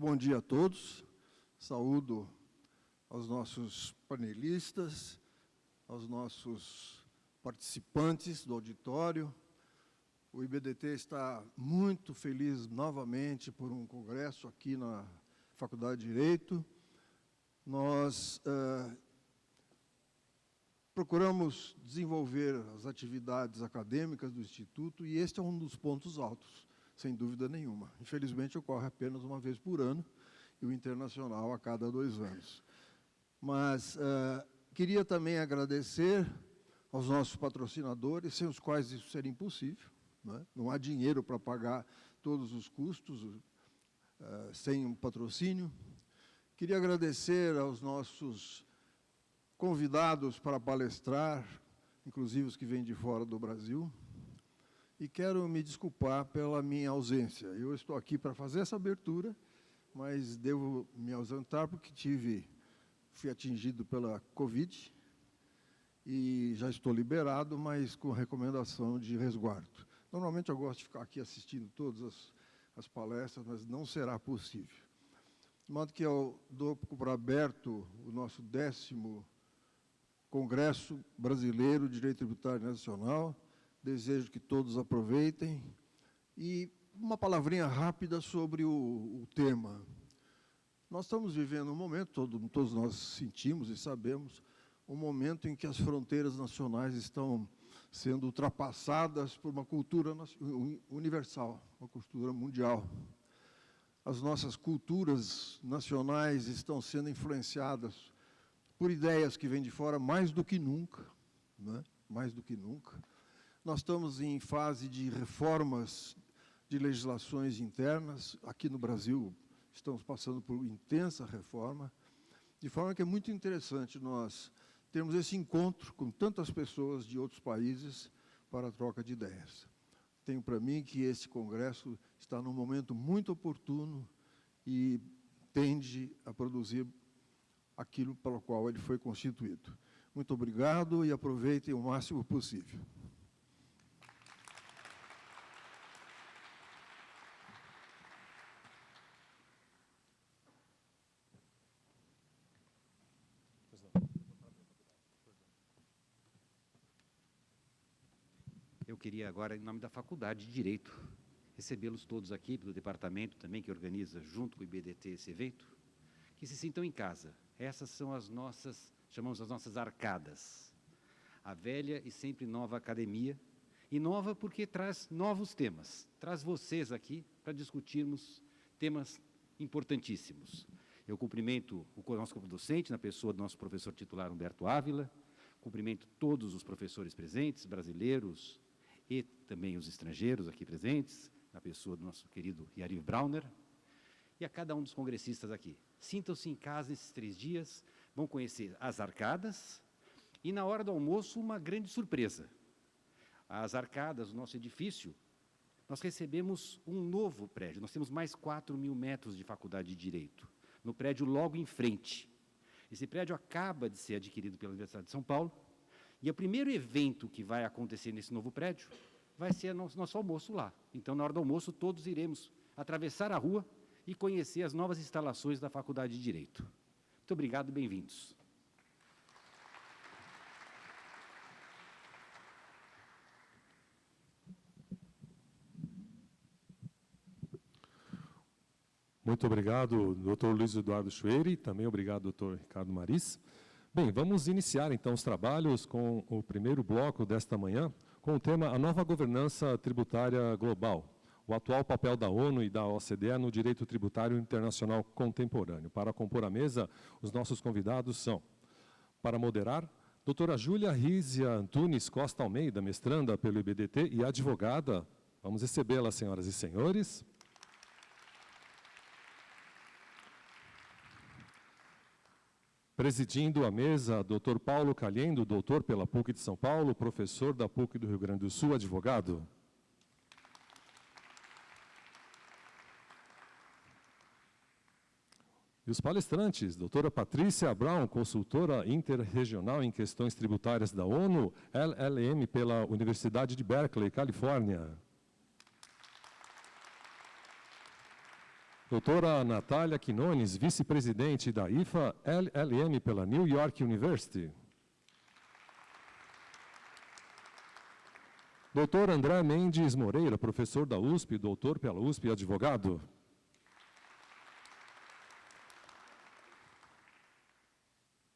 bom dia a todos. Saúdo aos nossos panelistas, aos nossos participantes do auditório. O IBDT está muito feliz novamente por um congresso aqui na Faculdade de Direito. Nós procuramos desenvolver as atividades acadêmicas do Instituto e este é um dos pontos altos, sem dúvida nenhuma. Infelizmente, ocorre apenas uma vez por ano e o internacional a cada 2 anos. Mas queria também agradecer aos nossos patrocinadores, sem os quais isso seria impossível. Não há dinheiro para pagar todos os custos sem um patrocínio. Queria agradecer aos nossos convidados para palestrar, inclusive os que vêm de fora do Brasil. E quero me desculpar pela minha ausência. Eu estou aqui para fazer essa abertura, mas devo me ausentar porque fui atingido pela Covid e já estou liberado, mas com recomendação de resguardo. Normalmente eu gosto de ficar aqui assistindo todas as palestras, mas não será possível. De modo que eu dou por aberto o nosso 10º Congresso Brasileiro de Direito Tributário Nacional. Desejo que todos aproveitem. E uma palavrinha rápida sobre o tema. Nós estamos vivendo um momento, todos nós sentimos e sabemos, um momento em que as fronteiras nacionais estão sendo ultrapassadas por uma cultura universal, uma cultura mundial. As nossas culturas nacionais estão sendo influenciadas por ideias que vêm de fora mais do que nunca, né? Mais do que nunca. Nós estamos em fase de reformas de legislações internas. Aqui no Brasil, estamos passando por intensa reforma, de forma que é muito interessante nós termos esse encontro com tantas pessoas de outros países para a troca de ideias. Tenho para mim que esse congresso está num momento muito oportuno e tende a produzir aquilo para o qual ele foi constituído. Muito obrigado e aproveitem o máximo possível. Eu queria agora, em nome da Faculdade de Direito, recebê-los todos aqui, do departamento também, que organiza, junto com o IBDT, esse evento, que se sintam em casa. Essas são as nossas, chamamos as nossas arcadas. A velha e sempre nova academia, e nova porque traz novos temas, traz vocês aqui para discutirmos temas importantíssimos. Eu cumprimento o nosso corpo docente, na pessoa do nosso professor titular Humberto Ávila, cumprimento todos os professores presentes, brasileiros e também os estrangeiros aqui presentes, na pessoa do nosso querido Yariv Brauner, e a cada um dos congressistas aqui. Sintam-se em casa nesses 3 dias, vão conhecer as arcadas e, na hora do almoço, uma grande surpresa. As arcadas do nosso edifício, nós recebemos um novo prédio. Nós temos mais 4.000 metros de faculdade de Direito, no prédio logo em frente. Esse prédio acaba de ser adquirido pela Universidade de São Paulo, e o primeiro evento que vai acontecer nesse novo prédio vai ser nosso almoço lá. Então, na hora do almoço, todos iremos atravessar a rua e conhecer as novas instalações da Faculdade de Direito. Muito obrigado e bem-vindos. Muito obrigado, Dr. Luiz Eduardo Schwery, também obrigado, Dr. Ricardo Maris. Bem, vamos iniciar então os trabalhos com o primeiro bloco desta manhã, com o tema A Nova Governança Tributária Global, o atual papel da ONU e da OCDE no direito tributário internacional contemporâneo. Para compor a mesa, os nossos convidados são, para moderar, doutora Júlia Rízia Antunes Costa Almeida, mestranda pelo IBDT e advogada. Vamos recebê-la, senhoras e senhores. Presidindo a mesa, Dr. Paulo Calhendo, doutor pela PUC de São Paulo, professor da PUC do Rio Grande do Sul, advogado. E os palestrantes, doutora Patrícia Brown, consultora interregional em questões tributárias da ONU, LLM pela Universidade de Berkeley, Califórnia. Doutora Natália Quinones, vice-presidente da IFA LLM pela New York University. Doutor André Mendes Moreira, professor da USP, doutor pela USP e advogado.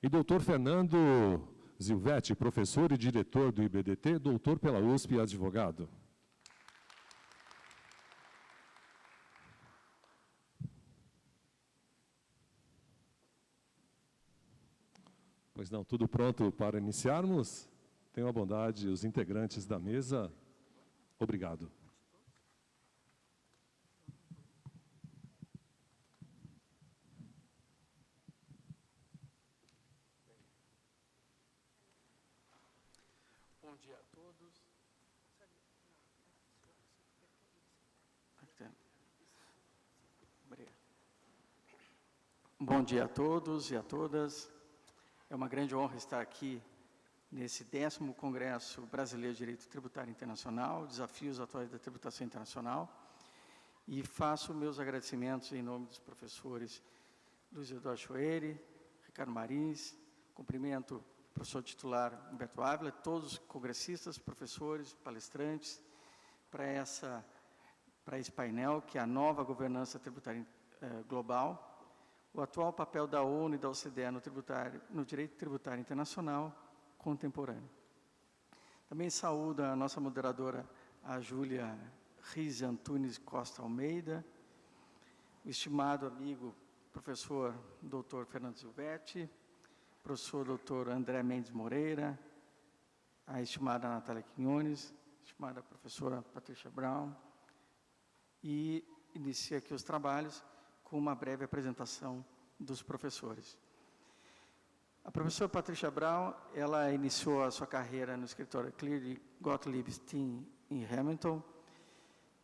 E doutor Fernando Zilvetti, professor e diretor do IBDT, doutor pela USP e advogado. Pois não, tudo pronto para iniciarmos? Tenham a bondade, os integrantes da mesa. Obrigado. Bom dia a todos. Obrigado. Bom dia a todos e a todas. É uma grande honra estar aqui nesse 10º Congresso Brasileiro de Direito Tributário Internacional, Desafios Atuais da Tributação Internacional, e faço meus agradecimentos em nome dos professores Luiz Eduardo Schwery, Ricardo Marins, cumprimento o professor titular Humberto Ávila, todos os congressistas, professores, palestrantes, para esse painel, que é a nova governança tributária global, o atual papel da ONU e da OCDE no direito tributário internacional contemporâneo. Também saúdo a nossa moderadora, a Júlia Riz Antunes Costa Almeida, o estimado amigo, professor Dr. Fernando Zilvetti, professor Dr. André Mendes Moreira, a estimada Natália Quinones, a estimada professora Patrícia Brown, e inicio aqui os trabalhos com uma breve apresentação dos professores. A professora Patrícia Brown, ela iniciou a sua carreira no escritório Cleary Gottlieb Steen em Hamilton,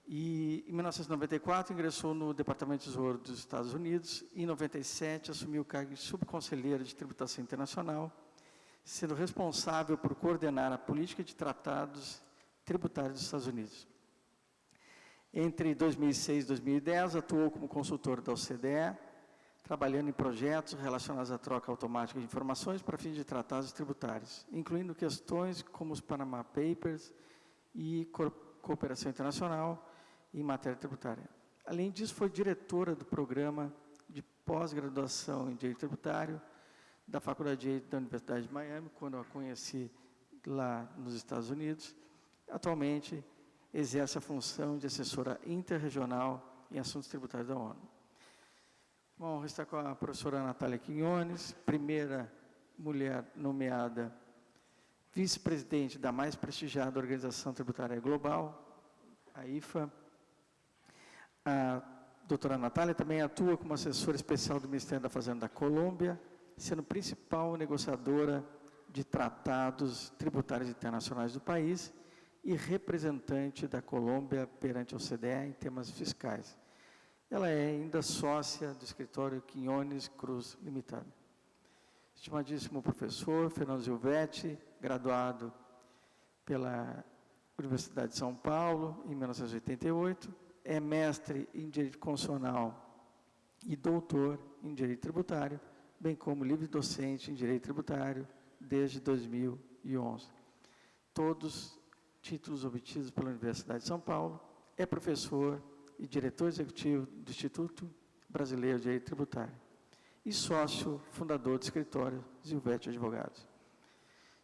e em 1994 ingressou no Departamento de Tesouro dos Estados Unidos, e em 97 assumiu o cargo de subconselheira de tributação internacional, sendo responsável por coordenar a política de tratados tributários dos Estados Unidos. Entre 2006 e 2010, atuou como consultor da OCDE, trabalhando em projetos relacionados à troca automática de informações para fins de tratados tributários, incluindo questões como os Panama Papers e cooperação internacional em matéria tributária. Além disso, foi diretora do programa de pós-graduação em Direito Tributário da Faculdade de Direito da Universidade de Miami, quando eu a conheci lá nos Estados Unidos. Atualmente, exerce a função de assessora interregional em assuntos tributários da ONU. Bom, está com a professora Natália Quinones, primeira mulher nomeada vice-presidente da mais prestigiada organização tributária global, a IFA. A doutora Natália também atua como assessora especial do Ministério da Fazenda da Colômbia, sendo principal negociadora de tratados tributários internacionais do país e representante da Colômbia perante a OCDE em temas fiscais. Ela é ainda sócia do escritório Quinones Cruz Limitado. Estimadíssimo professor Fernando Zilvetti, graduado pela Universidade de São Paulo em 1988, é mestre em Direito Constitucional e doutor em Direito Tributário, bem como livre-docente em Direito Tributário desde 2011. Todos títulos obtidos pela Universidade de São Paulo, é professor e diretor executivo do Instituto Brasileiro de Direito Tributário e sócio fundador do escritório Zilvetti Advogados.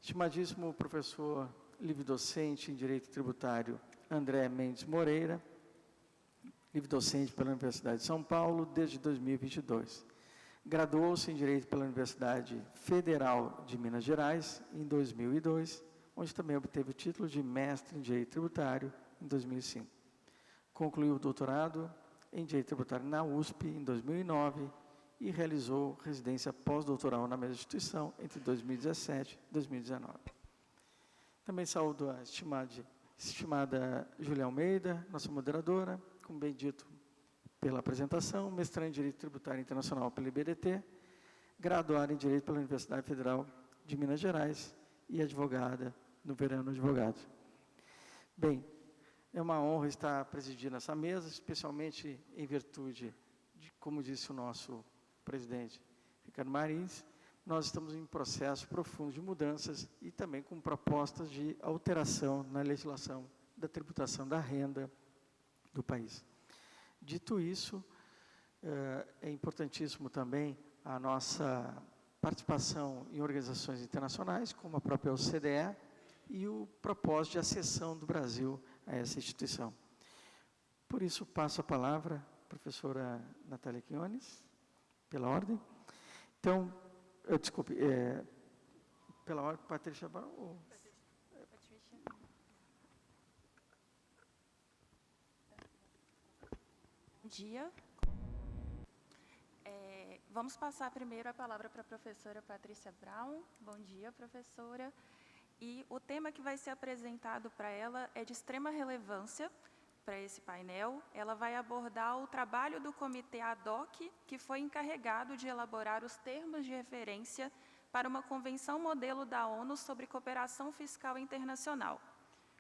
Estimadíssimo professor livre-docente em Direito Tributário André Mendes Moreira, livre-docente pela Universidade de São Paulo desde 2022. Graduou-se em Direito pela Universidade Federal de Minas Gerais em 2002, onde também obteve o título de mestre em Direito Tributário em 2005. Concluiu o doutorado em Direito Tributário na USP em 2009 e realizou residência pós-doutoral na mesma instituição entre 2017 e 2019. Também saúdo a estimada Júlia Almeida, nossa moderadora, como bem dito pela apresentação, mestranda em Direito Tributário Internacional pela IBDT, graduada em Direito pela Universidade Federal de Minas Gerais e advogada no Verano Advogados. Bem, é uma honra estar presidindo essa mesa, especialmente em virtude como disse o nosso presidente Ricardo Marins, nós estamos em processo profundo de mudanças e também com propostas de alteração na legislação da tributação da renda do país. Dito isso, é importantíssimo também a nossa participação em organizações internacionais, como a própria OCDE, e o propósito de acessão do Brasil a essa instituição. Por isso, passo a palavra à professora Natália Quinones, pela ordem. Então, desculpe, pela ordem, Patrícia Brown? Ou... Bom dia. Vamos passar primeiro a palavra para a professora Patrícia Brown. Bom dia, professora. E o tema que vai ser apresentado para ela é de extrema relevância para esse painel. Ela vai abordar o trabalho do comitê ad hoc, que foi encarregado de elaborar os termos de referência para uma convenção modelo da ONU sobre cooperação fiscal internacional.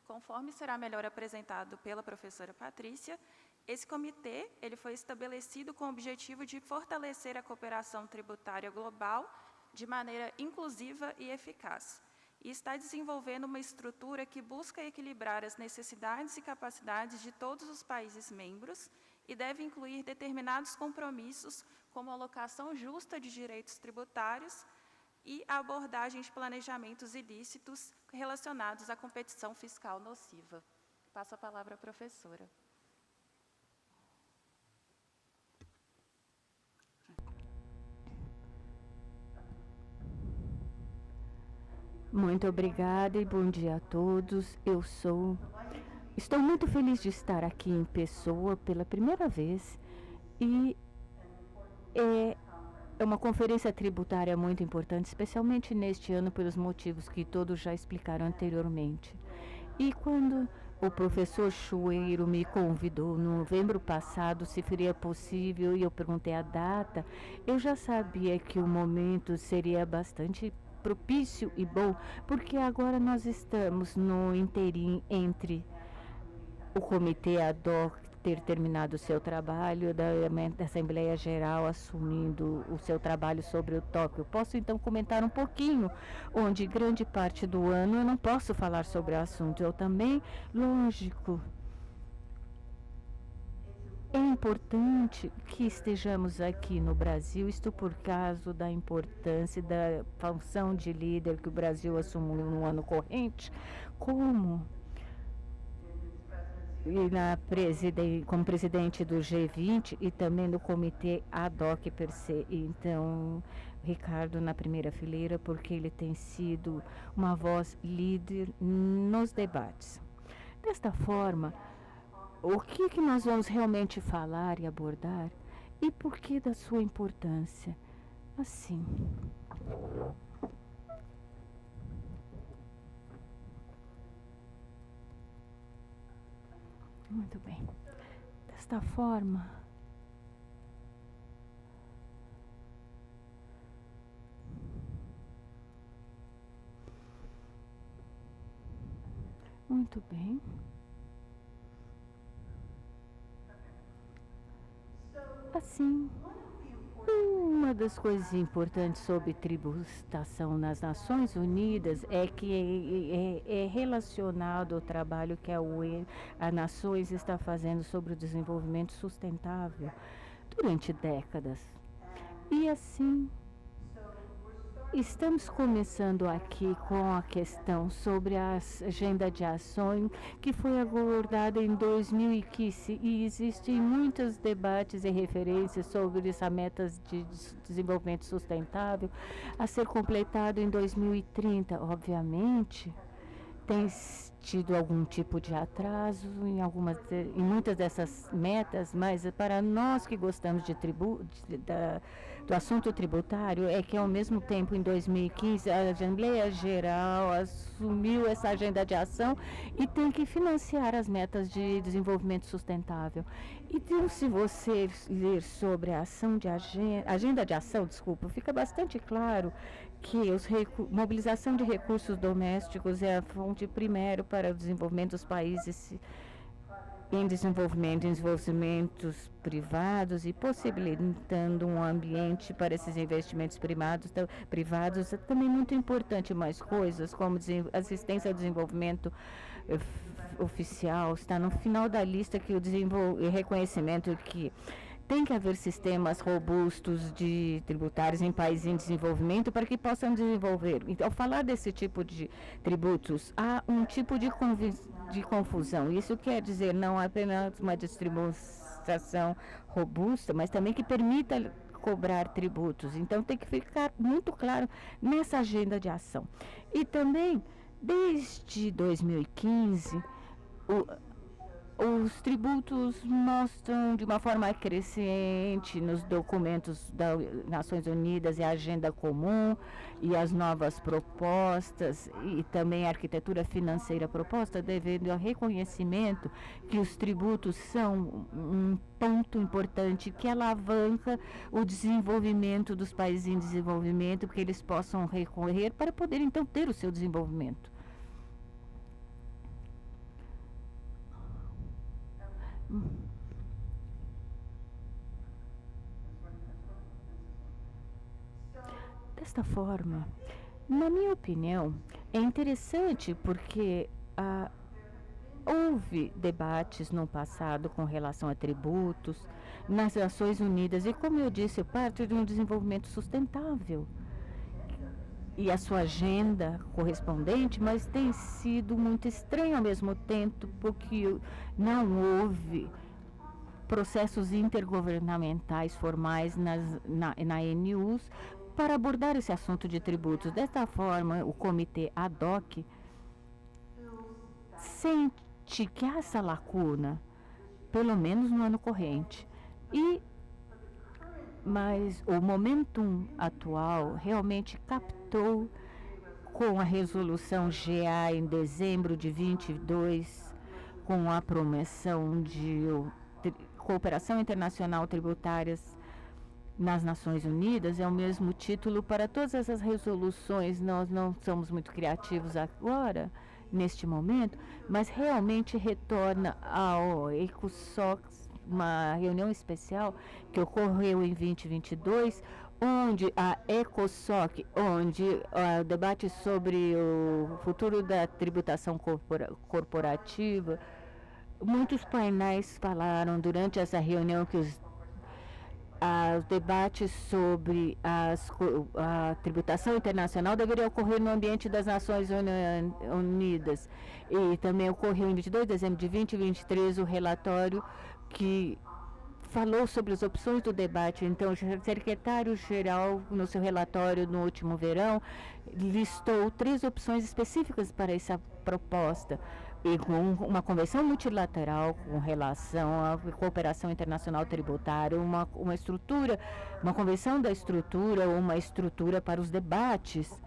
Conforme será melhor apresentado pela professora Patrícia, esse comitê ele foi estabelecido com o objetivo de fortalecer a cooperação tributária global de maneira inclusiva e eficaz, e está desenvolvendo uma estrutura que busca equilibrar as necessidades e capacidades de todos os países membros e deve incluir determinados compromissos, como a alocação justa de direitos tributários e a abordagem de planejamentos ilícitos relacionados à competição fiscal nociva. Passo a palavra à professora. Muito obrigada e bom dia a todos. Estou muito feliz de estar aqui em pessoa pela primeira vez e é uma conferência tributária muito importante, especialmente neste ano pelos motivos que todos já explicaram anteriormente. E quando o professor Chueiro me convidou no novembro passado se seria possível e eu perguntei a data, eu já sabia que o momento seria bastante propício e bom, porque agora nós estamos no interim entre o comitê ad hoc ter terminado o seu trabalho, da Assembleia Geral assumindo o seu trabalho sobre o tópico. Posso então comentar um pouquinho, onde grande parte do ano eu não posso falar sobre o assunto. Eu também, lógico, é importante que estejamos aqui no Brasil, isto por causa da importância da função de líder que o Brasil assumiu no ano corrente, como presidente do G20 e também do comitê ad hoc per se. Então, Ricardo na primeira fileira, porque ele tem sido uma voz líder nos debates. Desta forma, o que nós vamos realmente falar e abordar e por que da sua importância? Assim. Muito bem. Desta forma, muito bem. Assim, uma das coisas importantes sobre tributação nas Nações Unidas é que é relacionado ao trabalho que a Nações está fazendo sobre o desenvolvimento sustentável durante décadas. E assim, estamos começando aqui com a questão sobre a agenda de ação que foi abordada em 2015 e existem muitos debates e referências sobre essa meta de desenvolvimento sustentável a ser completado em 2030. Obviamente, tem tido algum tipo de atraso em muitas dessas metas, mas para nós que gostamos do assunto tributário, é que ao mesmo tempo, em 2015, a Assembleia Geral assumiu essa agenda de ação e tem que financiar as metas de desenvolvimento sustentável. Então, se você ler sobre a agenda de ação, fica bastante claro que mobilização de recursos domésticos é a fonte primária para o desenvolvimento dos países em desenvolvimentos privados e possibilitando um ambiente para esses investimentos privados é também muito importante. Mais coisas como assistência ao desenvolvimento oficial está no final da lista, que o reconhecimento que tem que haver sistemas robustos de tributários em países em desenvolvimento para que possam desenvolver. Então, ao falar desse tipo de tributos, há um tipo de confusão. Isso quer dizer não apenas uma distribuição robusta, mas também que permita cobrar tributos. Então, tem que ficar muito claro nessa agenda de ação. E também, desde 2015, os tributos mostram de uma forma crescente nos documentos das Nações Unidas e a agenda comum e as novas propostas e também a arquitetura financeira proposta, devido ao reconhecimento que os tributos são um ponto importante que alavanca o desenvolvimento dos países em desenvolvimento, porque eles possam recorrer para poder então ter o seu desenvolvimento. Desta forma, na minha opinião, é interessante porque houve debates no passado com relação a tributos nas Nações Unidas e, como eu disse, parte de um desenvolvimento sustentável e a sua agenda correspondente, mas tem sido muito estranho ao mesmo tempo, porque não houve processos intergovernamentais formais na NUs para abordar esse assunto de tributos. Desta forma, o comitê ad hoc sente que há essa lacuna, pelo menos no ano corrente. Mas o momentum atual realmente captou com a resolução GA em dezembro de 22, com a promoção de cooperação internacional tributárias nas Nações Unidas, é o mesmo título para todas essas resoluções. Nós não somos muito criativos agora, neste momento, mas realmente retorna ao ECOSOC, uma reunião especial que ocorreu em 2022, onde a ECOSOC, onde o debate sobre o futuro da tributação corporativa, muitos painéis falaram durante essa reunião que os debates sobre a tributação internacional deveriam ocorrer no ambiente das Nações Unidas. E também ocorreu em 22 de dezembro de 2023 o relatório que falou sobre as opções do debate. Então, o secretário-geral, no seu relatório no último verão, listou 3 opções específicas para essa proposta. E com uma convenção multilateral com relação à cooperação internacional tributária, uma estrutura, uma convenção da estrutura, uma estrutura para os debates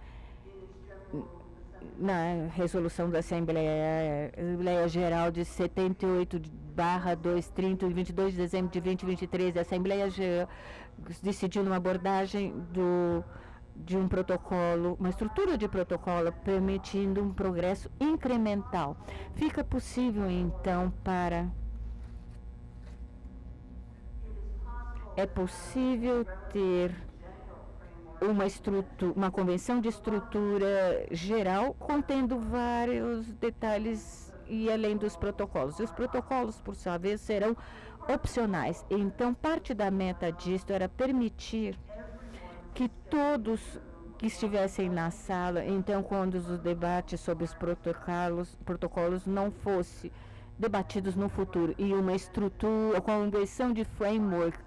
na resolução da Assembleia Geral de 78/230, de 22 de dezembro de 2023, a Assembleia Geral decidiu uma abordagem de um protocolo, uma estrutura de protocolo, permitindo um progresso incremental. Fica possível, então, é possível ter uma convenção de estrutura geral, contendo vários detalhes e além dos protocolos. E os protocolos, por sua vez, serão opcionais. Então, parte da meta disto era permitir que todos que estivessem na sala, então, quando os debates sobre os protocolos não fossem debatidos no futuro, e uma estrutura, com a convenção de framework,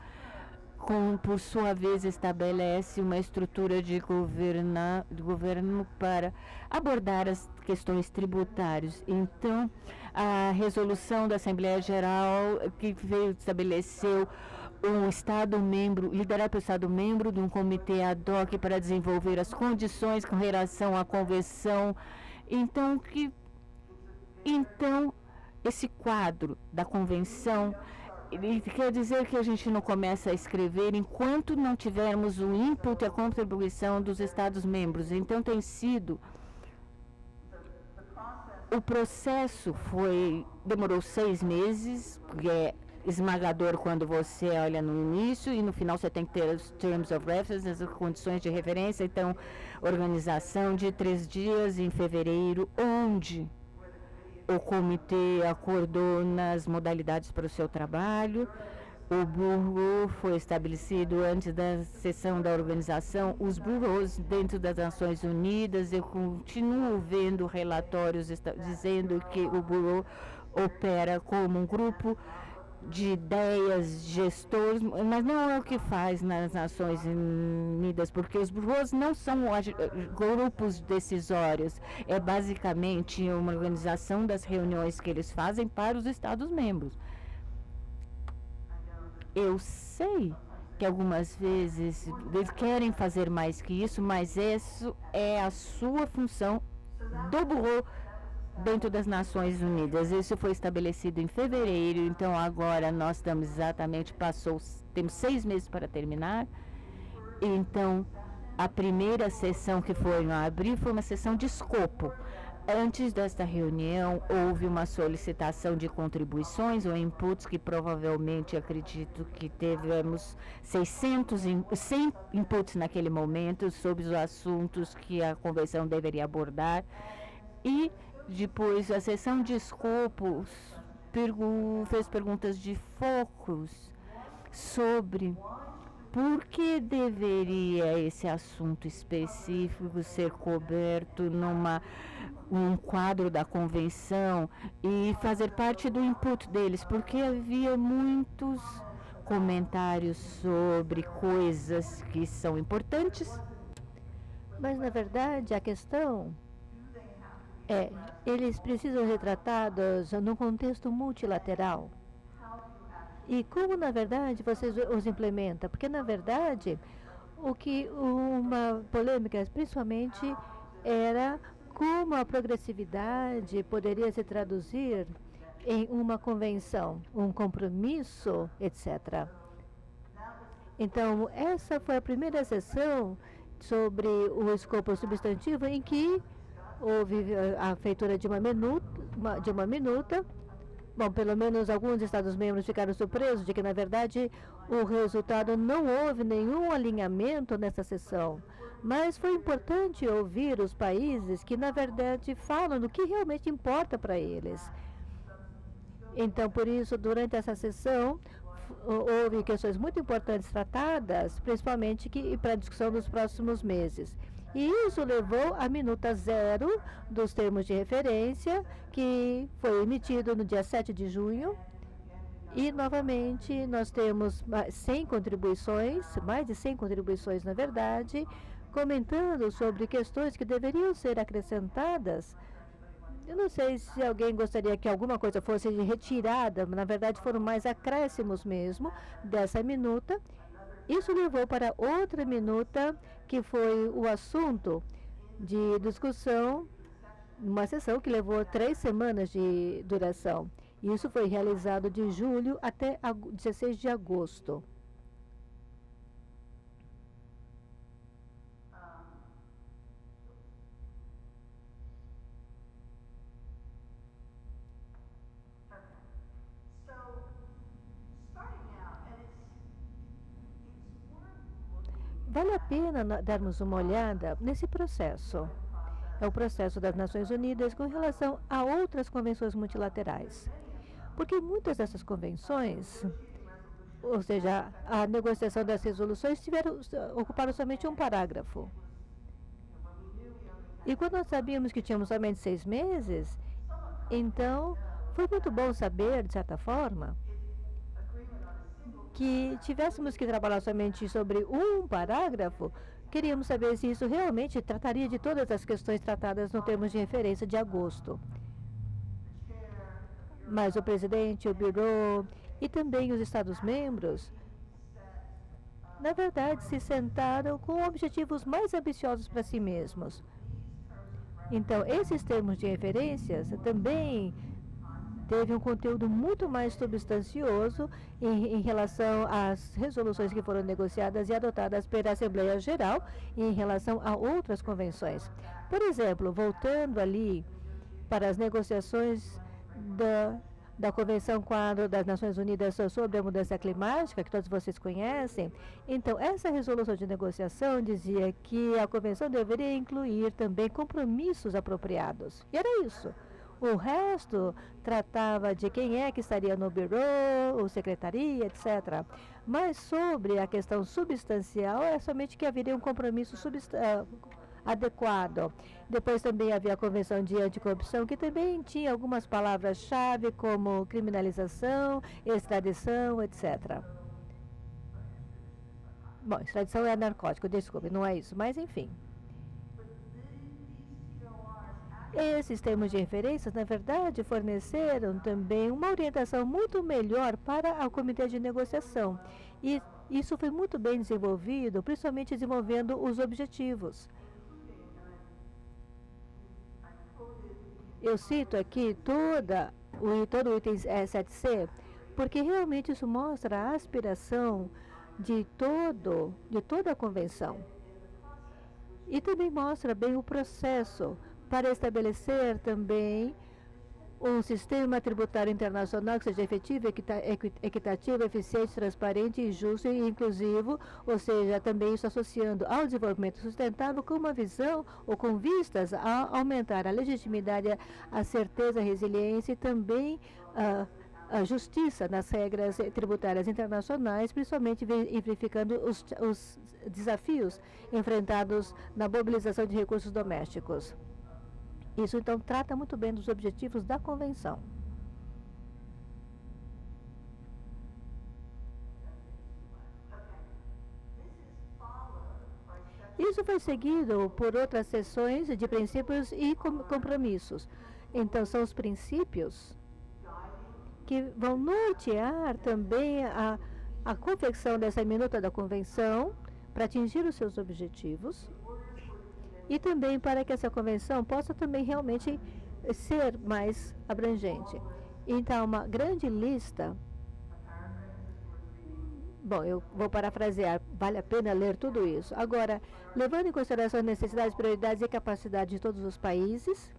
por sua vez, estabelece uma estrutura de governo para abordar as questões tributárias. Então, a resolução da Assembleia Geral, que estabeleceu um Estado-membro, liderado pelo Estado-membro de um comitê ad hoc para desenvolver as condições com relação à convenção. Então, esse quadro da convenção, quer dizer que a gente não começa a escrever enquanto não tivermos o input e a contribuição dos Estados-membros. Então, tem sido O processo demorou 6 meses, porque é esmagador quando você olha no início, e no final você tem que ter os Terms of Reference, as condições de referência. Então, organização de 3 dias em fevereiro, onde o comitê acordou nas modalidades para o seu trabalho. O bureau foi estabelecido antes da sessão da organização. Os bureaus dentro das Nações Unidas, eu continuo vendo relatórios dizendo que o bureau opera como um grupo de ideias, gestores, mas não é o que faz nas Nações Unidas, porque os bureaus não são grupos decisórios. É basicamente uma organização das reuniões que eles fazem para os Estados-membros. Eu sei que algumas vezes eles querem fazer mais que isso, mas isso é a sua função do bureau dentro das Nações Unidas. Isso foi estabelecido em fevereiro, então agora nós estamos exatamente, temos 6 meses para terminar. Então, a primeira sessão que foi em abril foi uma sessão de escopo. Antes desta reunião, houve uma solicitação de contribuições ou inputs, que provavelmente, acredito que tivemos 100 inputs naquele momento sobre os assuntos que a convenção deveria abordar. E depois a sessão de escopo fez perguntas de focos sobre por que deveria esse assunto específico ser coberto num quadro da convenção e fazer parte do input deles, porque havia muitos comentários sobre coisas que são importantes. Mas, na verdade, a questão eles precisam ser tratados num contexto multilateral. E como, na verdade, vocês os implementam? Porque, na verdade, uma polêmica, principalmente, era como a progressividade poderia se traduzir em uma convenção, um compromisso, etc. Então, essa foi a primeira sessão sobre o escopo substantivo em que houve a feitura de uma minuta. Bom, pelo menos alguns Estados-membros ficaram surpresos de que, na verdade, o resultado não houve nenhum alinhamento nessa sessão. Mas foi importante ouvir os países que, na verdade, falam do que realmente importa para eles. Então, por isso, durante essa sessão, houve questões muito importantes tratadas, principalmente para a discussão dos próximos meses. E isso levou à minuta 0 dos termos de referência, que foi emitido no dia 7 de junho. E, novamente, nós temos 100 contribuições, mais de 100 contribuições, na verdade, comentando sobre questões que deveriam ser acrescentadas. Eu não sei se alguém gostaria que alguma coisa fosse retirada, mas, na verdade, foram mais acréscimos mesmo dessa minuta. Isso levou para outra minuta, que foi o assunto de discussão, uma sessão que levou 3 semanas de duração. Isso foi realizado de julho até 16 de agosto. Vale a pena darmos uma olhada nesse processo. É o processo das Nações Unidas com relação a outras convenções multilaterais. Porque muitas dessas convenções, ou seja, a negociação das resoluções, ocuparam somente um parágrafo. E quando nós sabíamos que tínhamos somente 6 meses, então foi muito bom saber, de certa forma, que tivéssemos que trabalhar somente sobre um parágrafo. Queríamos saber se isso realmente trataria de todas as questões tratadas no termos de referência de agosto. Mas o presidente, o Bureau e também os Estados-membros, na verdade, se sentaram com objetivos mais ambiciosos para si mesmos. Então, esses termos de referências também teve um conteúdo muito mais substancioso em relação às resoluções que foram negociadas e adotadas pela Assembleia Geral e em relação a outras convenções. Por exemplo, voltando ali para as negociações da Convenção Quadro das Nações Unidas sobre a Mudança Climática, que todos vocês conhecem. Então, essa resolução de negociação dizia que a Convenção deveria incluir também compromissos apropriados. E era isso. O resto tratava de quem é que estaria no bureau, ou secretaria, etc. Mas sobre a questão substancial, é somente que haveria um compromisso adequado. Depois também havia a Convenção de Anticorrupção, que também tinha algumas palavras-chave, como criminalização, extradição, etc. Bom, extradição é narcótico, desculpe, não é isso, mas enfim. Esses termos de referências, na verdade, forneceram também uma orientação muito melhor para o comitê de negociação. E isso foi muito bem desenvolvido, principalmente desenvolvendo os objetivos. Eu cito aqui todo o item 7C, porque realmente isso mostra a aspiração de toda a convenção. E também mostra bem o processo para estabelecer também um sistema tributário internacional que seja efetivo, equitativo, eficiente, transparente, justo e inclusivo, ou seja, também isso associando ao desenvolvimento sustentável com uma visão ou com vistas a aumentar a legitimidade, a certeza, a resiliência e também a justiça nas regras tributárias internacionais, principalmente verificando os desafios enfrentados na mobilização de recursos domésticos. Isso, então, trata muito bem dos objetivos da Convenção. Isso foi seguido por outras sessões de princípios e compromissos. Então, são os princípios que vão nortear também a confecção dessa minuta da Convenção para atingir os seus objetivos. E também para que essa convenção possa também realmente ser mais abrangente. Então, uma grande lista. Bom, eu vou parafrasear, vale a pena ler tudo isso. Agora, levando em consideração as necessidades, prioridades e capacidades de todos os países,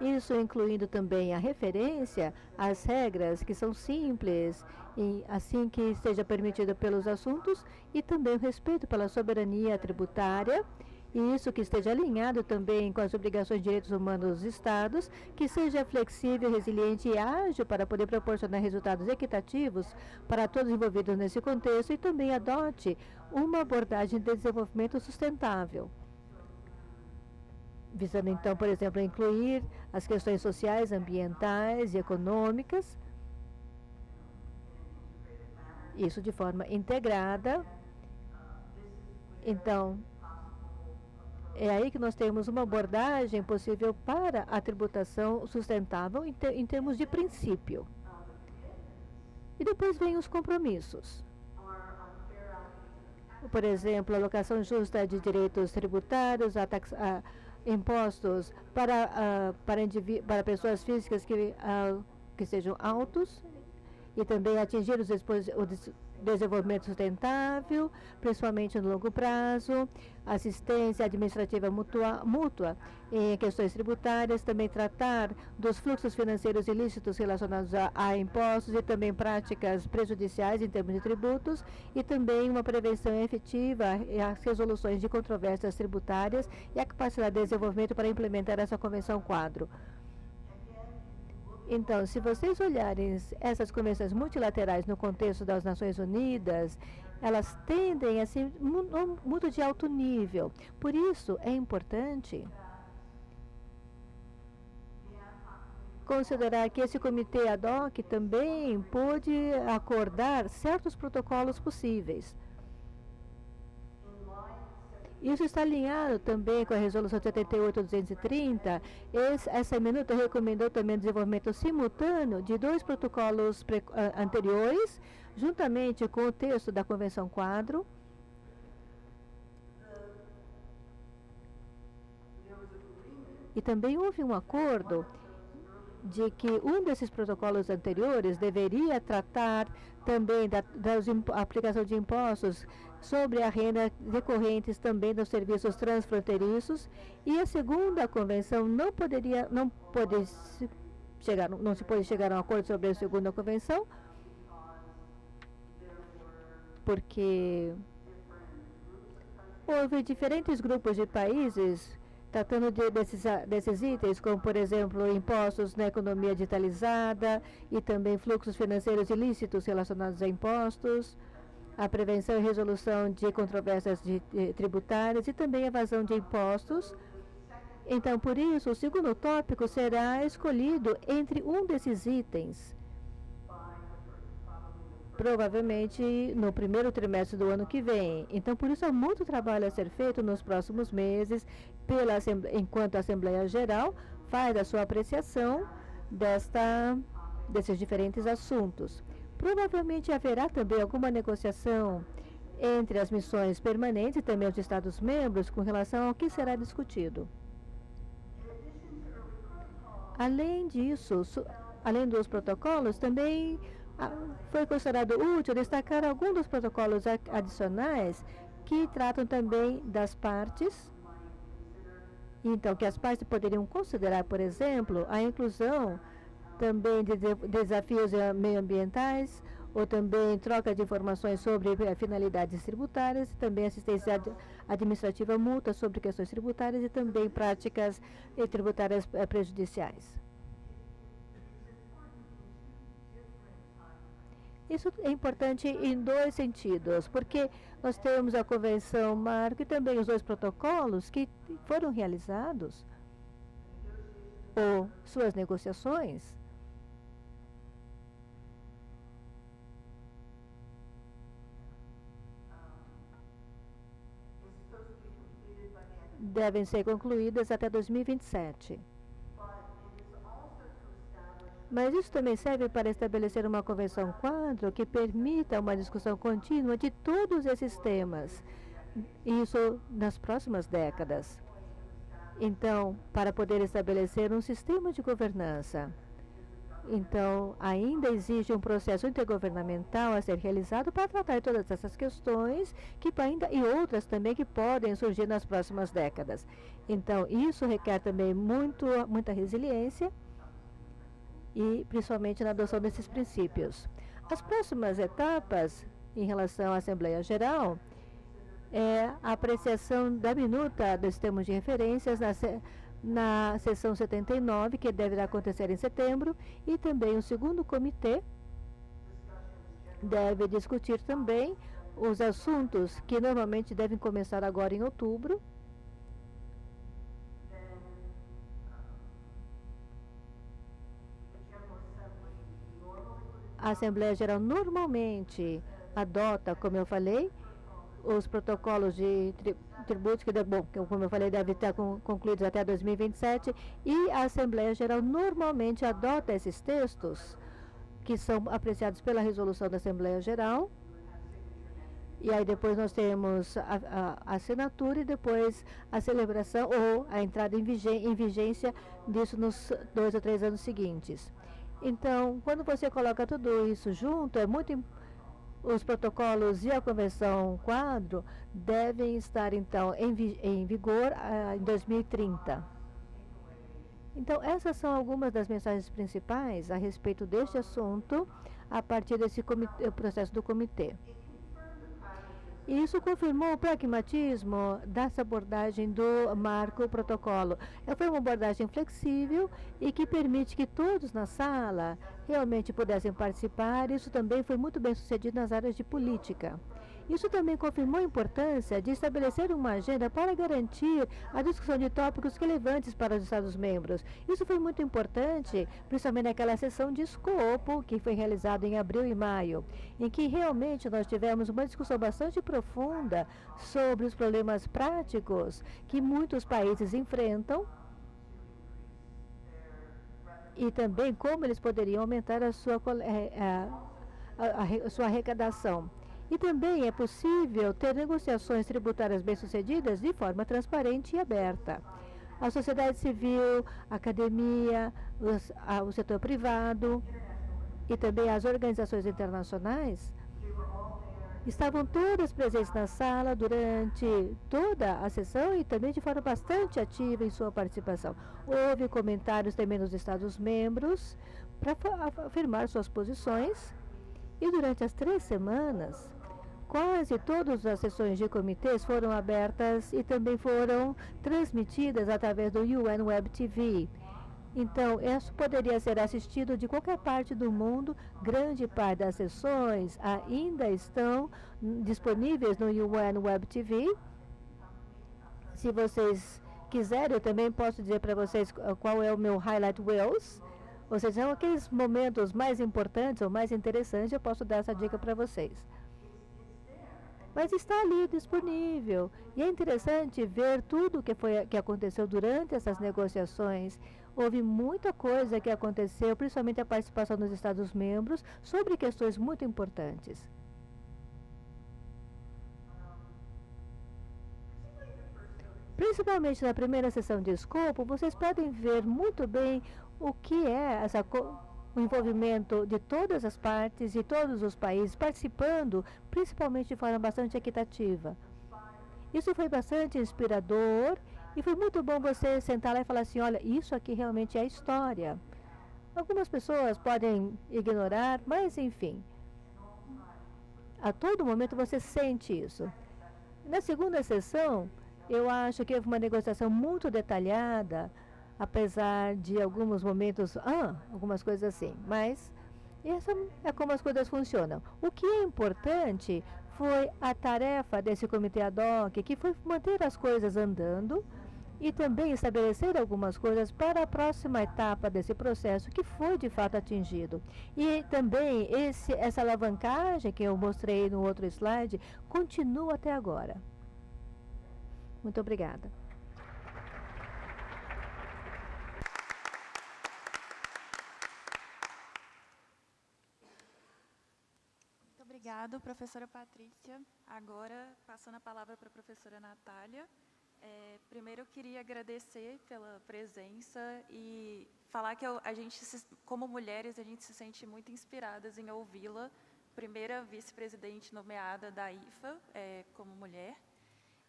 isso incluindo também a referência às regras que são simples, e assim que seja permitido pelos assuntos, e também o respeito pela soberania tributária, e isso que esteja alinhado também com as obrigações de direitos humanos dos Estados, que seja flexível, resiliente e ágil para poder proporcionar resultados equitativos para todos envolvidos nesse contexto e também adote uma abordagem de desenvolvimento sustentável. Visando, então, por exemplo, incluir as questões sociais, ambientais e econômicas, isso de forma integrada. Então, é aí que nós temos uma abordagem possível para a tributação sustentável em termos de princípio. E depois vem os compromissos. Por exemplo, a alocação justa de direitos tributários, impostos para pessoas físicas que sejam altos e também atingir o desenvolvimento sustentável, principalmente no longo prazo, assistência administrativa mútua em questões tributárias, também tratar dos fluxos financeiros ilícitos relacionados a impostos e também práticas prejudiciais em termos de tributos e também uma prevenção efetiva e as resoluções de controvérsias tributárias e a capacidade de desenvolvimento para implementar essa convenção quadro. Então, se vocês olharem essas convenções multilaterais no contexto das Nações Unidas, elas tendem a ser muito de alto nível. Por isso, é importante considerar que esse comitê ad hoc também pôde acordar certos protocolos possíveis. Isso está alinhado também com a Resolução 78-230. Essa minuta recomendou também o desenvolvimento simultâneo de 2 protocolos anteriores, juntamente com o texto da Convenção Quadro. E também houve um acordo de que um desses protocolos anteriores deveria tratar também da aplicação de impostos sobre a renda decorrentes também dos serviços transfronteiriços, e a segunda convenção não se pode chegar a um acordo sobre a segunda convenção, porque houve diferentes grupos de países tratando desses itens, como, por exemplo, impostos na economia digitalizada e também fluxos financeiros ilícitos relacionados a impostos, a prevenção e resolução de controvérsias tributárias e também evasão de impostos. Então, por isso, o segundo tópico será escolhido entre um desses itens, provavelmente no primeiro trimestre do ano que vem. Então, por isso, há muito trabalho a ser feito nos próximos meses, enquanto a Assembleia Geral faz a sua apreciação desses diferentes assuntos. Provavelmente haverá também alguma negociação entre as missões permanentes e também os Estados-membros com relação ao que será discutido. Além disso, além dos protocolos, também foi considerado útil destacar alguns dos protocolos adicionais que tratam também das partes. Então, que as partes poderiam considerar, por exemplo, a inclusão também de desafios meioambientais, ou também troca de informações sobre finalidades tributárias, também assistência administrativa mútua sobre questões tributárias e também práticas tributárias prejudiciais. Isso é importante em dois sentidos, porque nós temos a Convenção Marco e também os dois protocolos que foram realizados, ou suas negociações, devem ser concluídas até 2027. Mas isso também serve para estabelecer uma convenção quadro que permita uma discussão contínua de todos esses temas, isso nas próximas décadas. Então, para poder estabelecer um sistema de governança. Então, ainda existe um processo intergovernamental a ser realizado para tratar todas essas questões e outras também que podem surgir nas próximas décadas. Então, isso requer também muita resiliência e principalmente na adoção desses princípios. As próximas etapas em relação à Assembleia Geral é a apreciação da minuta dos termos de referências na sessão 79, que deverá acontecer em setembro, e também o segundo comitê deve discutir também os assuntos que normalmente devem começar agora em outubro. A Assembleia Geral normalmente adota, como eu falei, os protocolos de tributos, que, como eu falei, devem estar concluídos até 2027, e a Assembleia Geral normalmente adota esses textos, que são apreciados pela resolução da Assembleia Geral, e aí depois nós temos a assinatura e depois a celebração ou a entrada em vigência disso nos 2 ou 3 anos seguintes. Então, quando você coloca tudo isso junto, os protocolos e a convenção quadro devem estar, então, em vigor em 2030. Então, essas são algumas das mensagens principais a respeito deste assunto a partir desse processo do comitê. E isso confirmou o pragmatismo dessa abordagem do marco protocolo. Foi uma abordagem flexível e que permite que todos na sala realmente pudessem participar. Isso também foi muito bem sucedido nas áreas de política. Isso também confirmou a importância de estabelecer uma agenda para garantir a discussão de tópicos relevantes para os Estados-membros. Isso foi muito importante, principalmente naquela sessão de escopo que foi realizada em abril e maio, em que realmente nós tivemos uma discussão bastante profunda sobre os problemas práticos que muitos países enfrentam e também como eles poderiam aumentar a sua arrecadação. E também é possível ter negociações tributárias bem-sucedidas de forma transparente e aberta. a sociedade civil, a academia, o setor privado e também as organizações internacionais estavam todas presentes na sala durante toda a sessão e também de forma bastante ativa em sua participação. Houve comentários também nos Estados-membros para afirmar suas posições e durante as 3 semanas, quase todas as sessões de comitês foram abertas e também foram transmitidas através do UN Web TV. Então, isso poderia ser assistido de qualquer parte do mundo. Grande parte das sessões ainda estão disponíveis no UN Web TV. Se vocês quiserem, eu também posso dizer para vocês qual é o meu highlight reels. Ou seja, são aqueles momentos mais importantes ou mais interessantes, eu posso dar essa dica para vocês. Mas está ali disponível. E é interessante ver tudo que aconteceu durante essas negociações. Houve muita coisa que aconteceu, principalmente a participação dos Estados-membros, sobre questões muito importantes. Principalmente na primeira sessão de escopo, vocês podem ver muito bem o que é o envolvimento de todas as partes e todos os países participando, principalmente de forma bastante equitativa. Isso foi bastante inspirador e foi muito bom você sentar lá e falar assim, olha, isso aqui realmente é história. Algumas pessoas podem ignorar, mas enfim, a todo momento você sente isso. Na segunda sessão, eu acho que houve uma negociação muito detalhada, apesar de alguns momentos, algumas coisas assim, mas essa é como as coisas funcionam. O que é importante foi a tarefa desse comitê ad hoc, que foi manter as coisas andando e também estabelecer algumas coisas para a próxima etapa desse processo que foi de fato atingido. E também essa alavancagem que eu mostrei no outro slide continua até agora. Muito obrigada. Muito obrigada, professora Patrícia. Agora, passando a palavra para a professora Natália. Primeiro, eu queria agradecer pela presença e falar que como mulheres, a gente se sente muito inspiradas em ouvi-la. Primeira vice-presidente nomeada da IFA como mulher.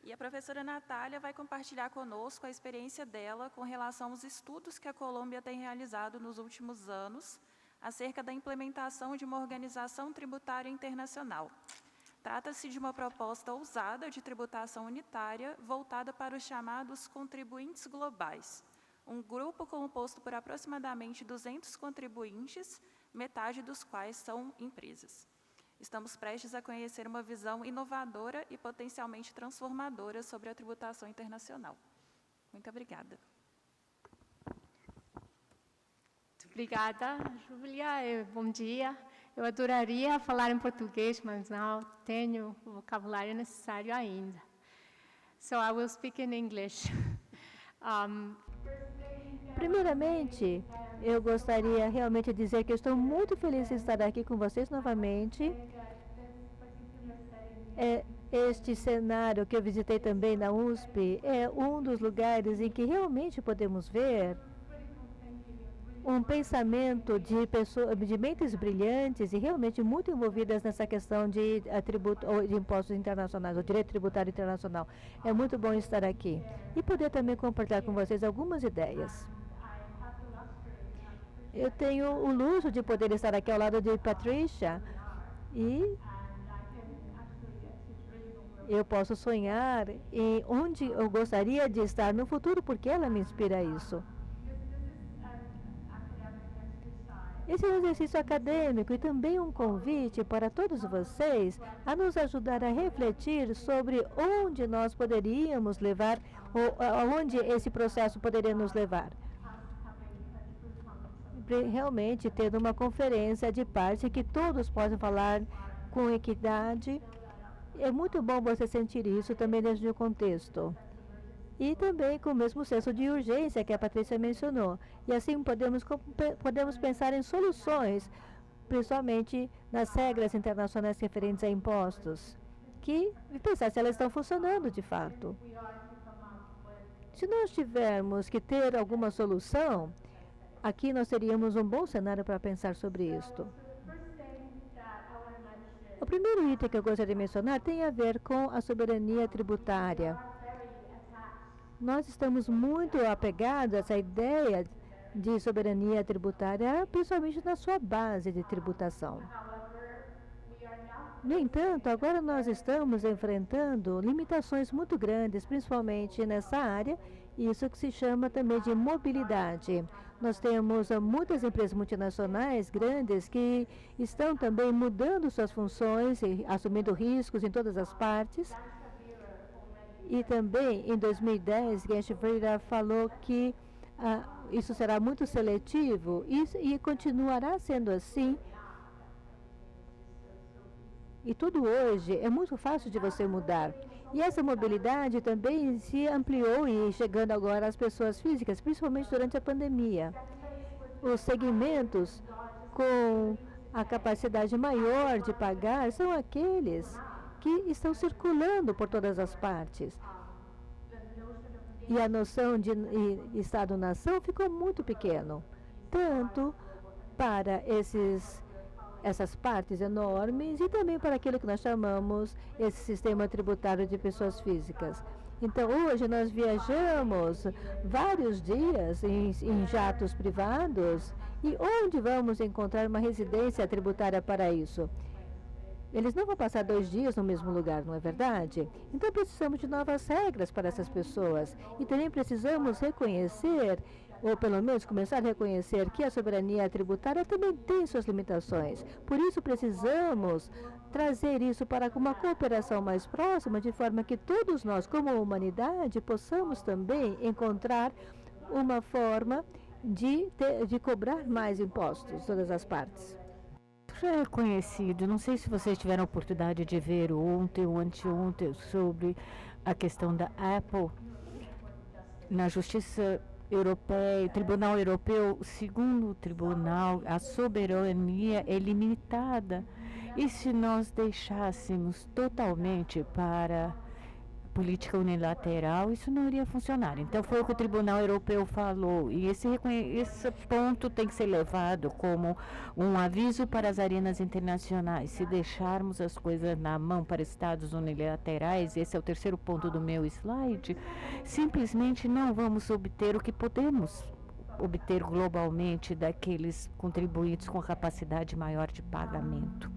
E a professora Natália vai compartilhar conosco a experiência dela com relação aos estudos que a Colômbia tem realizado nos últimos anos acerca da implementação de uma organização tributária internacional. Trata-se de uma proposta ousada de tributação unitária voltada para os chamados contribuintes globais, um grupo composto por aproximadamente 200 contribuintes, metade dos quais são empresas. Estamos prestes a conhecer uma visão inovadora e potencialmente transformadora sobre a tributação internacional. Muito obrigada. Muito obrigada, Júlia. Bom dia. Eu adoraria falar em português, mas não tenho o vocabulário necessário ainda. So I will speak in English. Primeiramente, eu gostaria realmente de dizer que eu estou muito feliz de estar aqui com vocês novamente. Este cenário que eu visitei também na USP é um dos lugares em que realmente podemos ver um pensamento de mentes brilhantes e realmente muito envolvidas nessa questão de impostos internacionais, o direito tributário internacional. É muito bom estar aqui e poder também compartilhar com vocês algumas ideias. Eu tenho o luxo de poder estar aqui ao lado de Patrícia e eu posso sonhar em onde eu gostaria de estar no futuro, porque ela me inspira a isso. Esse é um exercício acadêmico e também um convite para todos vocês a nos ajudar a refletir sobre onde nós poderíamos levar, ou aonde esse processo poderia nos levar. Realmente tendo uma conferência de parte que todos possam falar com equidade. É muito bom você sentir isso também dentro do contexto. E também com o mesmo senso de urgência que a Patrícia mencionou. E assim podemos pensar em soluções, principalmente nas regras internacionais referentes a impostos, e pensar se elas estão funcionando de fato. Se nós tivermos que ter alguma solução, aqui nós teríamos um bom cenário para pensar sobre isto. O primeiro item que eu gostaria de mencionar tem a ver com a soberania tributária. Nós estamos muito apegados a essa ideia de soberania tributária, principalmente na sua base de tributação. No entanto, agora nós estamos enfrentando limitações muito grandes, principalmente nessa área, isso que se chama também de mobilidade. Nós temos muitas empresas multinacionais grandes que estão também mudando suas funções e assumindo riscos em todas as partes. E também, em 2010, Genscher falou que isso será muito seletivo e continuará sendo assim. E tudo hoje é muito fácil de você mudar. E essa mobilidade também se ampliou e chegando agora às pessoas físicas, principalmente durante a pandemia. Os segmentos com a capacidade maior de pagar são aqueles que estão circulando por todas as partes. E a noção de Estado-nação ficou muito pequeno, tanto para essas partes enormes e também para aquilo que nós chamamos esse sistema tributário de pessoas físicas. Então, hoje nós viajamos vários dias em jatos privados e onde vamos encontrar uma residência tributária para isso? Eles não vão passar 2 dias no mesmo lugar, não é verdade? Então, precisamos de novas regras para essas pessoas e também precisamos reconhecer ou pelo menos começar a reconhecer que a soberania tributária também tem suas limitações. Por isso, precisamos trazer isso para uma cooperação mais próxima, de forma que todos nós, como humanidade, possamos também encontrar uma forma de cobrar mais impostos, todas as partes. Já é conhecido, não sei se vocês tiveram a oportunidade de ver ontem ou anteontem sobre a questão da Apple na Justiça Europeia, o Tribunal Europeu. Segundo o tribunal, a soberania é limitada. E se nós deixássemos totalmente para política unilateral, isso não iria funcionar. Então, foi o que o Tribunal Europeu falou. E esse ponto tem que ser levado como um aviso para as arenas internacionais. Se deixarmos as coisas na mão para estados unilaterais, esse é o terceiro ponto do meu slide, simplesmente não vamos obter o que podemos obter globalmente daqueles contribuintes com capacidade maior de pagamento.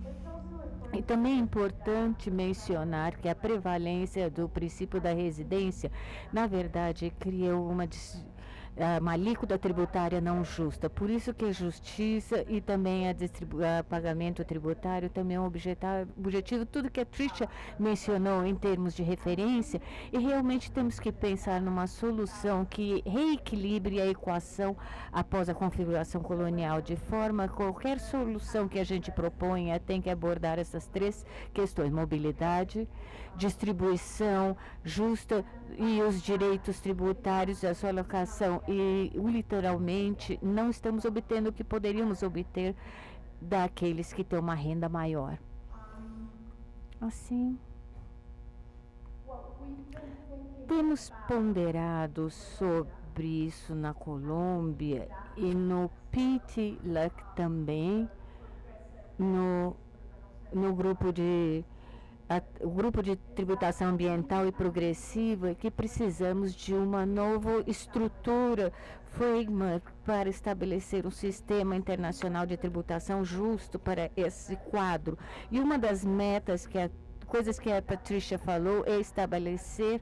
E também é importante mencionar que a prevalência do princípio da residência, na verdade, criou uma alíquota tributária não justa. Por isso que a justiça e também a pagamento tributário também é um objetivo, tudo que a Tricia mencionou em termos de referência, e realmente temos que pensar numa solução que reequilibre a equação após a configuração colonial, de forma que qualquer solução que a gente proponha tem que abordar essas 3 questões: mobilidade, distribuição justa e os direitos tributários, a sua alocação. E literalmente não estamos obtendo o que poderíamos obter daqueles que têm uma renda maior. Assim, temos ponderado sobre isso na Colômbia e no PTLUC também, no grupo de o grupo de tributação ambiental e progressiva, que precisamos de uma nova estrutura, framework, para estabelecer um sistema internacional de tributação justo para esse quadro. E uma das metas, coisas que a Patricia falou, é estabelecer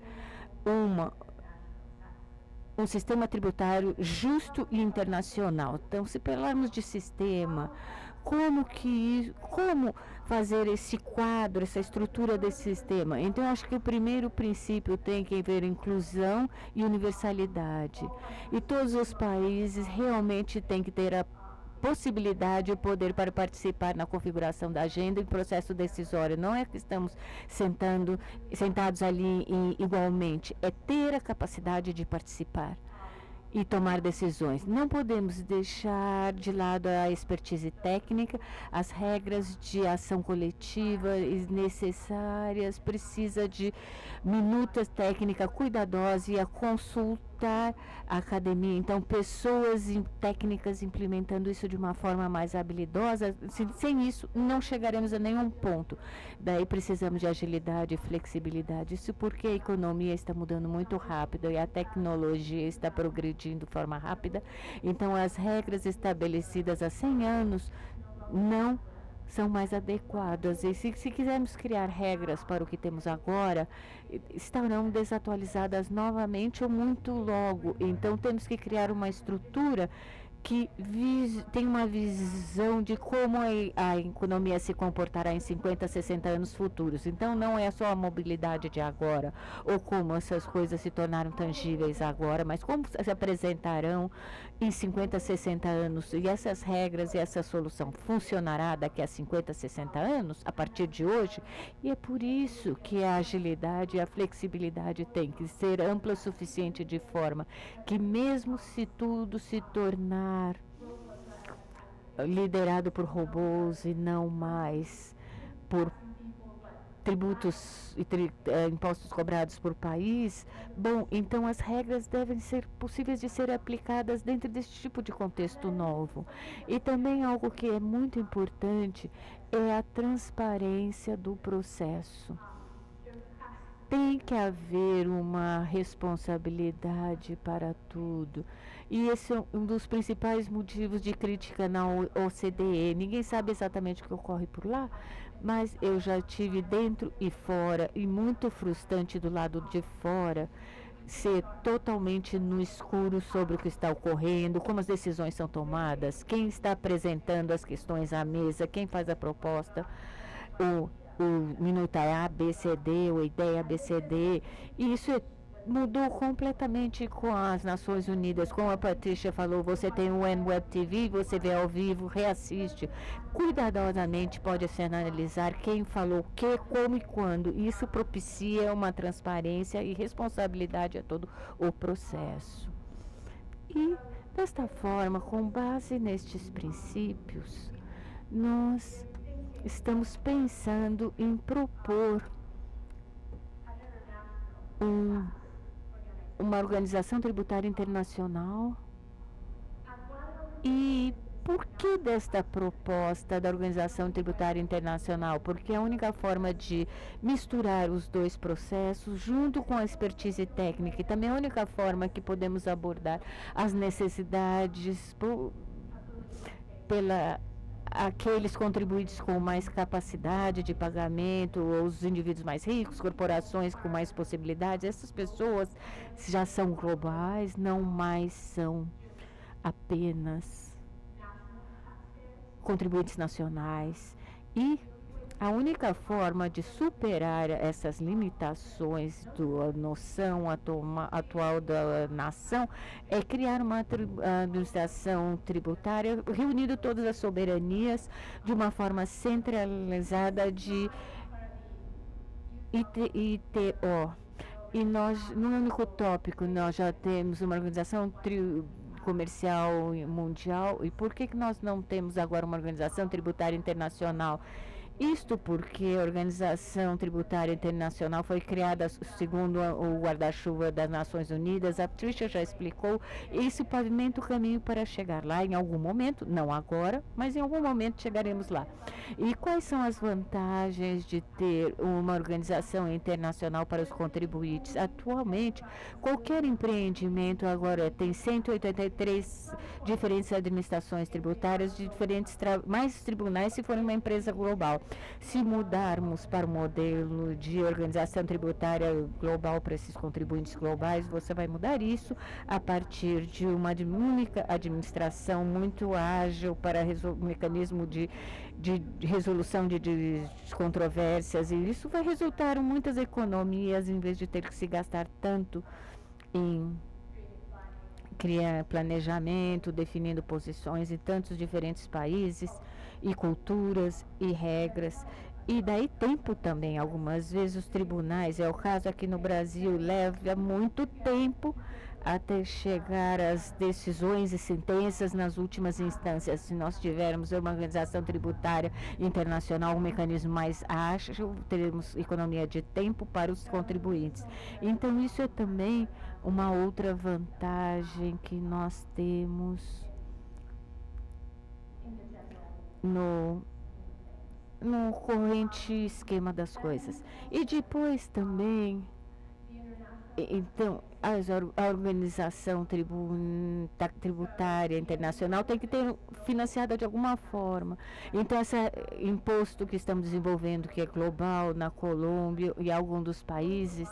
um sistema tributário justo e internacional. Então, se falarmos de sistema, como fazer esse quadro, essa estrutura desse sistema? Então, acho que o primeiro princípio tem que ver inclusão e universalidade. E todos os países realmente têm que ter a possibilidade e o poder para participar na configuração da agenda e processo decisório. Não é que estamos sentados ali igualmente, é ter a capacidade de participar e tomar decisões. Não podemos deixar de lado a expertise técnica, as regras de ação coletiva necessárias, precisa de minuta técnica cuidadosa e a consulta juntar a academia, então pessoas técnicas implementando isso de uma forma mais habilidosa. Sem isso, não chegaremos a nenhum ponto. Daí precisamos de agilidade e flexibilidade. Isso porque a economia está mudando muito rápido e a tecnologia está progredindo de forma rápida. Então, as regras estabelecidas há 100 anos não são mais adequadas. E se quisermos criar regras para o que temos agora, estarão desatualizadas novamente ou muito logo. Então, temos que criar uma estrutura que tem uma visão de como a economia se comportará em 50, 60 anos futuros. Então, não é só a mobilidade de agora, ou como essas coisas se tornaram tangíveis agora, mas como se apresentarão em 50, 60 anos. E essas regras e essa solução funcionará daqui a 50, 60 anos, a partir de hoje. E é por isso que a agilidade e a flexibilidade tem que ser ampla o suficiente, de forma que, mesmo se tudo se tornar liderado por robôs e não mais por tributos e impostos cobrados por país, bom, então as regras devem ser possíveis de ser aplicadas dentro desse tipo de contexto novo. E também algo que é muito importante é a transparência do processo. Tem que haver uma responsabilidade para tudo. E esse é um dos principais motivos de crítica na OCDE. Ninguém sabe exatamente o que ocorre por lá, mas eu já estive dentro e fora, e muito frustrante do lado de fora, ser totalmente no escuro sobre o que está ocorrendo, como as decisões são tomadas, quem está apresentando as questões à mesa, quem faz a proposta, o minuta A, B, C, D, ou ideia B, C, D. E isso mudou completamente com as Nações Unidas. Como a Patrícia falou, você tem o Web TV, você vê ao vivo, reassiste. Cuidadosamente pode-se analisar quem falou o que, como e quando. Isso propicia uma transparência e responsabilidade a todo o processo. E, desta forma, com base nestes princípios, nós estamos pensando em propor uma organização tributária internacional. E por que desta proposta da organização tributária internacional? Porque é a única forma de misturar os dois processos junto com a expertise técnica, e também a única forma que podemos abordar as necessidades aqueles contribuintes com mais capacidade de pagamento, ou os indivíduos mais ricos, corporações com mais possibilidades. Essas pessoas já são globais, não mais são apenas contribuintes nacionais. E a única forma de superar essas limitações da noção atual da nação é criar uma administração tributária reunindo todas as soberanias de uma forma centralizada de ITO. E nós, no único tópico, nós já temos uma organização comercial mundial. E por que nós não temos agora uma organização tributária internacional? Isto porque a Organização Tributária Internacional foi criada segundo o guarda-chuva das Nações Unidas. A Tricia já explicou. Isso pavimenta o caminho para chegar lá em algum momento, não agora, mas em algum momento chegaremos lá. E quais são as vantagens de ter uma organização internacional para os contribuintes? Atualmente, qualquer empreendimento agora tem 183 diferentes administrações tributárias, diferentes mais tribunais se for uma empresa global. Se mudarmos para o modelo de organização tributária global para esses contribuintes globais, você vai mudar isso a partir de uma única administração muito ágil para um mecanismo de resolução de controvérsias, e isso vai resultar em muitas economias, em vez de ter que se gastar tanto em criar planejamento, definindo posições em tantos diferentes países e culturas e regras. E daí tempo também. Algumas vezes os tribunais, é o caso aqui no Brasil, leva muito tempo até chegar às decisões e sentenças nas últimas instâncias. Se nós tivermos uma organização tributária internacional, um mecanismo mais ágil, teremos economia de tempo para os contribuintes. Então, isso é também uma outra vantagem que nós temos no corrente esquema das coisas. E depois também, então, a organização tributária internacional tem que ter financiada de alguma forma. Então, esse imposto que estamos desenvolvendo, que é global, na Colômbia e alguns dos países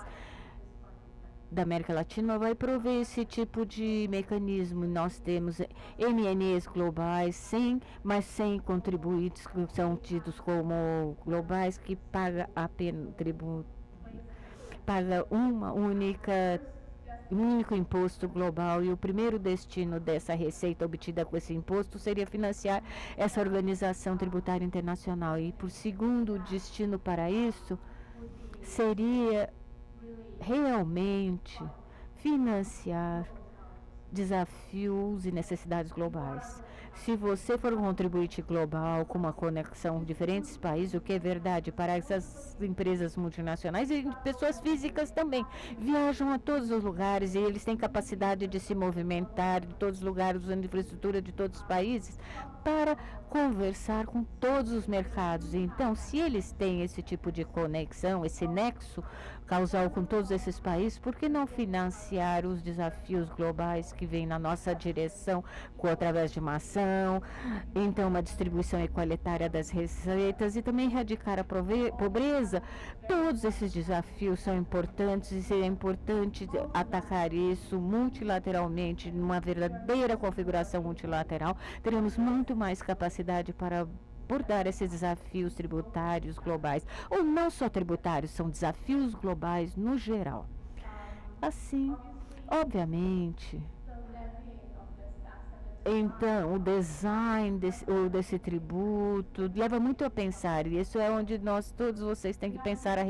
da América Latina, vai prover esse tipo de mecanismo. Nós temos MNEs globais, mas sem contribuintes que são tidos como globais, que paga apenas tributo, paga um único imposto global, e o primeiro destino dessa receita obtida com esse imposto seria financiar essa organização tributária internacional. E por segundo destino para isso seria realmente financiar desafios e necessidades globais. Se você for um contribuinte global com uma conexão com diferentes países, o que é verdade para essas empresas multinacionais e pessoas físicas também, viajam a todos os lugares e eles têm capacidade de se movimentar em todos os lugares, usando infraestrutura de todos os países, para conversar com todos os mercados. Então, se eles têm esse tipo de conexão, esse nexo causal com todos esses países, por que não financiar os desafios globais que vêm na nossa direção através de uma ação, então uma distribuição igualitária das receitas e também erradicar a pobreza? Todos esses desafios são importantes e seria importante atacar isso multilateralmente, numa verdadeira configuração multilateral. Teremos muito mais capacidade para abordar esses desafios tributários globais, ou não só tributários, são desafios globais no geral. Assim, obviamente, então, o design desse tributo leva muito a pensar, e isso é onde todos vocês têm que pensar a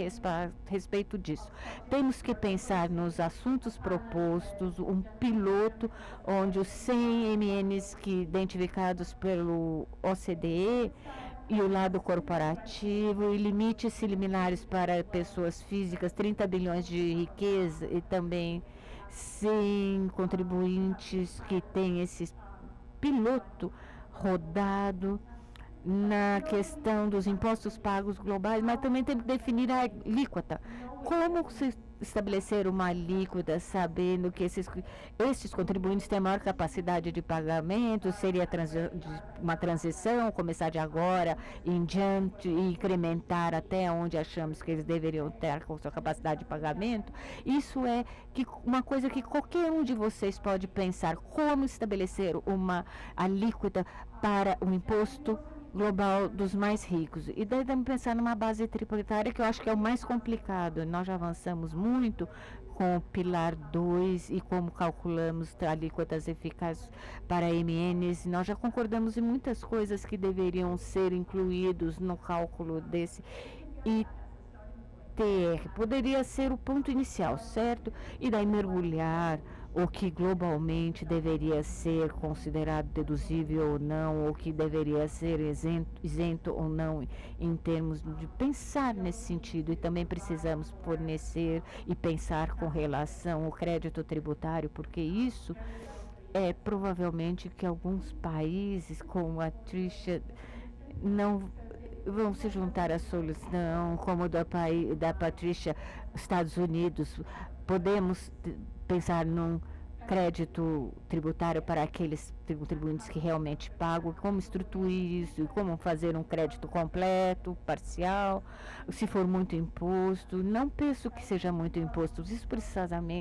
respeito disso. Temos que pensar nos assuntos propostos, um piloto onde os 100 MNs identificados pelo OCDE e o lado corporativo, e limites liminares para pessoas físicas, 30 bilhões de riqueza, e também 100 contribuintes que têm esses piloto rodado na questão dos impostos pagos globais, mas também tem que definir a alíquota. Como se estabelecer uma alíquota sabendo que esses contribuintes têm maior capacidade de pagamento? Seria uma transição, começar de agora em diante e incrementar até onde achamos que eles deveriam ter com sua capacidade de pagamento? Isso é uma coisa que qualquer um de vocês pode pensar, como estabelecer uma alíquota para o imposto global dos mais ricos. E daí vamos pensar numa base tributária, que eu acho que é o mais complicado. Nós já avançamos muito com o Pilar 2 e como calculamos alíquotas eficazes para MNs. Nós já concordamos em muitas coisas que deveriam ser incluídos no cálculo desse ITR. Poderia ser o ponto inicial, certo? E daí mergulhar o que globalmente deveria ser considerado deduzível ou não, ou que deveria ser isento ou não, em termos de pensar nesse sentido. E também precisamos fornecer e pensar com relação ao crédito tributário, porque isso é provavelmente que alguns países, como a Trisha, não vão se juntar à solução, como da Patrícia, Estados Unidos. Podemos pensar num crédito tributário para aqueles contribuintes que realmente pagam, como estruturar isso, como fazer um crédito completo, parcial, se for muito imposto. Não penso que seja muito imposto, isso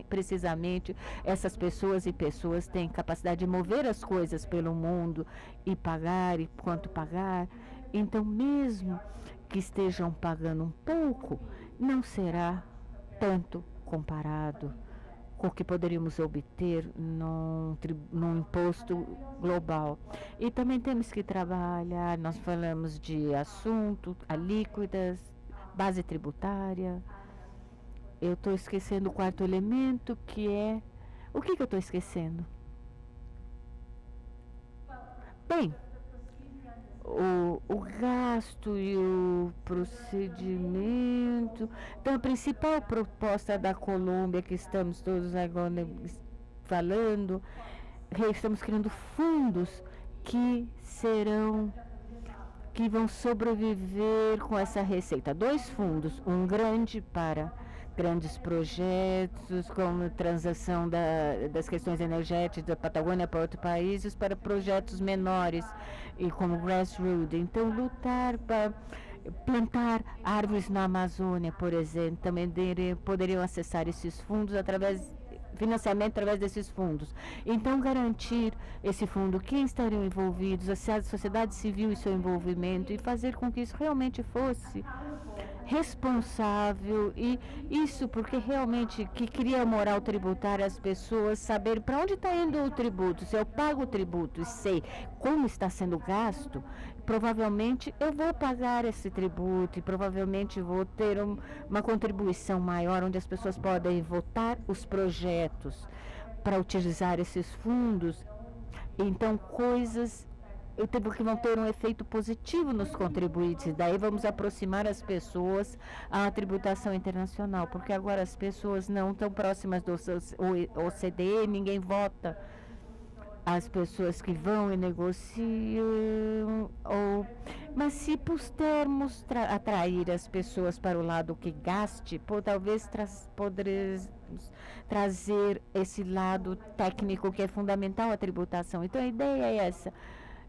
precisamente essas pessoas têm capacidade de mover as coisas pelo mundo e pagar, e quanto pagar. Então, mesmo que estejam pagando um pouco, não será tanto comparado com o que poderíamos obter num imposto global. E também temos que trabalhar, nós falamos de assunto, alíquotas, base tributária. Eu estou esquecendo o quarto elemento, que é O que eu estou esquecendo? Bem, o gasto e o procedimento. Então, a principal proposta da Colômbia, que estamos todos agora falando, estamos criando fundos que vão sobreviver com essa receita. 2 fundos, um grande para grandes projetos, como transação das questões energéticas da Patagônia para outros países, para projetos menores, e como grassroots. Então, lutar para plantar árvores na Amazônia, por exemplo, também poderiam acessar esses fundos financiamento através desses fundos. Então, garantir esse fundo, quem estariam envolvidos, a sociedade civil e seu envolvimento, e fazer com que isso realmente fosse responsável, e isso porque realmente que cria moral tributária as pessoas saber para onde está indo o tributo. Se eu pago o tributo e sei como está sendo gasto, provavelmente eu vou pagar esse tributo e provavelmente vou ter uma contribuição maior, onde as pessoas podem votar os projetos para utilizar esses fundos. Então, coisas que vão ter um efeito positivo nos contribuintes. Daí vamos aproximar as pessoas à tributação internacional, porque agora as pessoas não estão próximas do OCDE, ninguém vota. As pessoas que vão e negociam, mas se pudermos atrair as pessoas para o lado que gaste, talvez poderemos trazer esse lado técnico que é fundamental à tributação. Então a ideia é essa.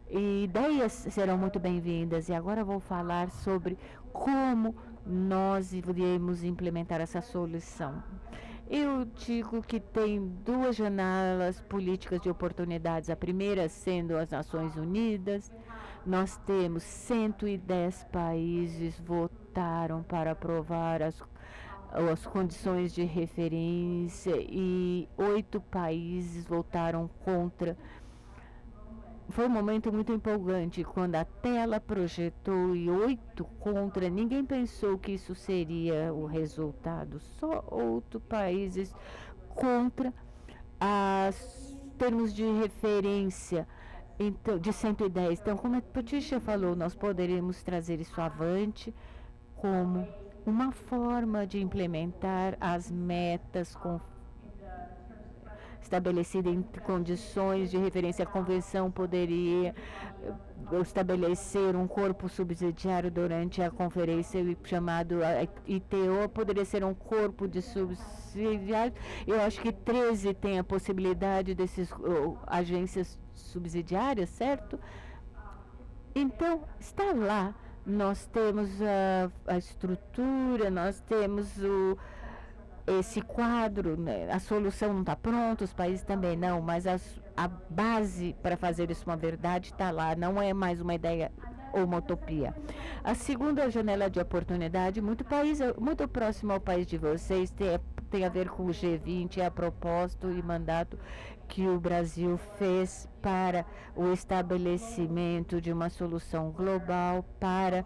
E ideias serão muito bem-vindas. E agora vou falar sobre como nós iremos implementar essa solução. Eu digo que tem 2 janelas políticas de oportunidades. A primeira sendo as Nações Unidas. Nós temos 110 países votaram para aprovar as condições de referência e 8 países votaram contra. Foi um momento muito empolgante quando a tela projetou e 8 contra. Ninguém pensou que isso seria o resultado. Só 8 países contra os termos de referência, então, de 110. Então, como a Patrícia falou, nós poderemos trazer isso avante como uma forma de implementar as metas estabelecida em condições de referência. A convenção poderia estabelecer um corpo subsidiário durante a conferência chamado ITO, poderia ser um corpo de subsidiários. Eu acho que 13 tem a possibilidade dessas agências subsidiárias, certo? Então, está lá. Nós temos a estrutura, nós temos esse quadro, né? A solução não está pronta, os países também não, mas a base para fazer isso uma verdade está lá, não é mais uma ideia ou uma utopia. A segunda janela de oportunidade, muito próximo ao país de vocês, tem a ver com o G20, a proposta e mandato que o Brasil fez para o estabelecimento de uma solução global para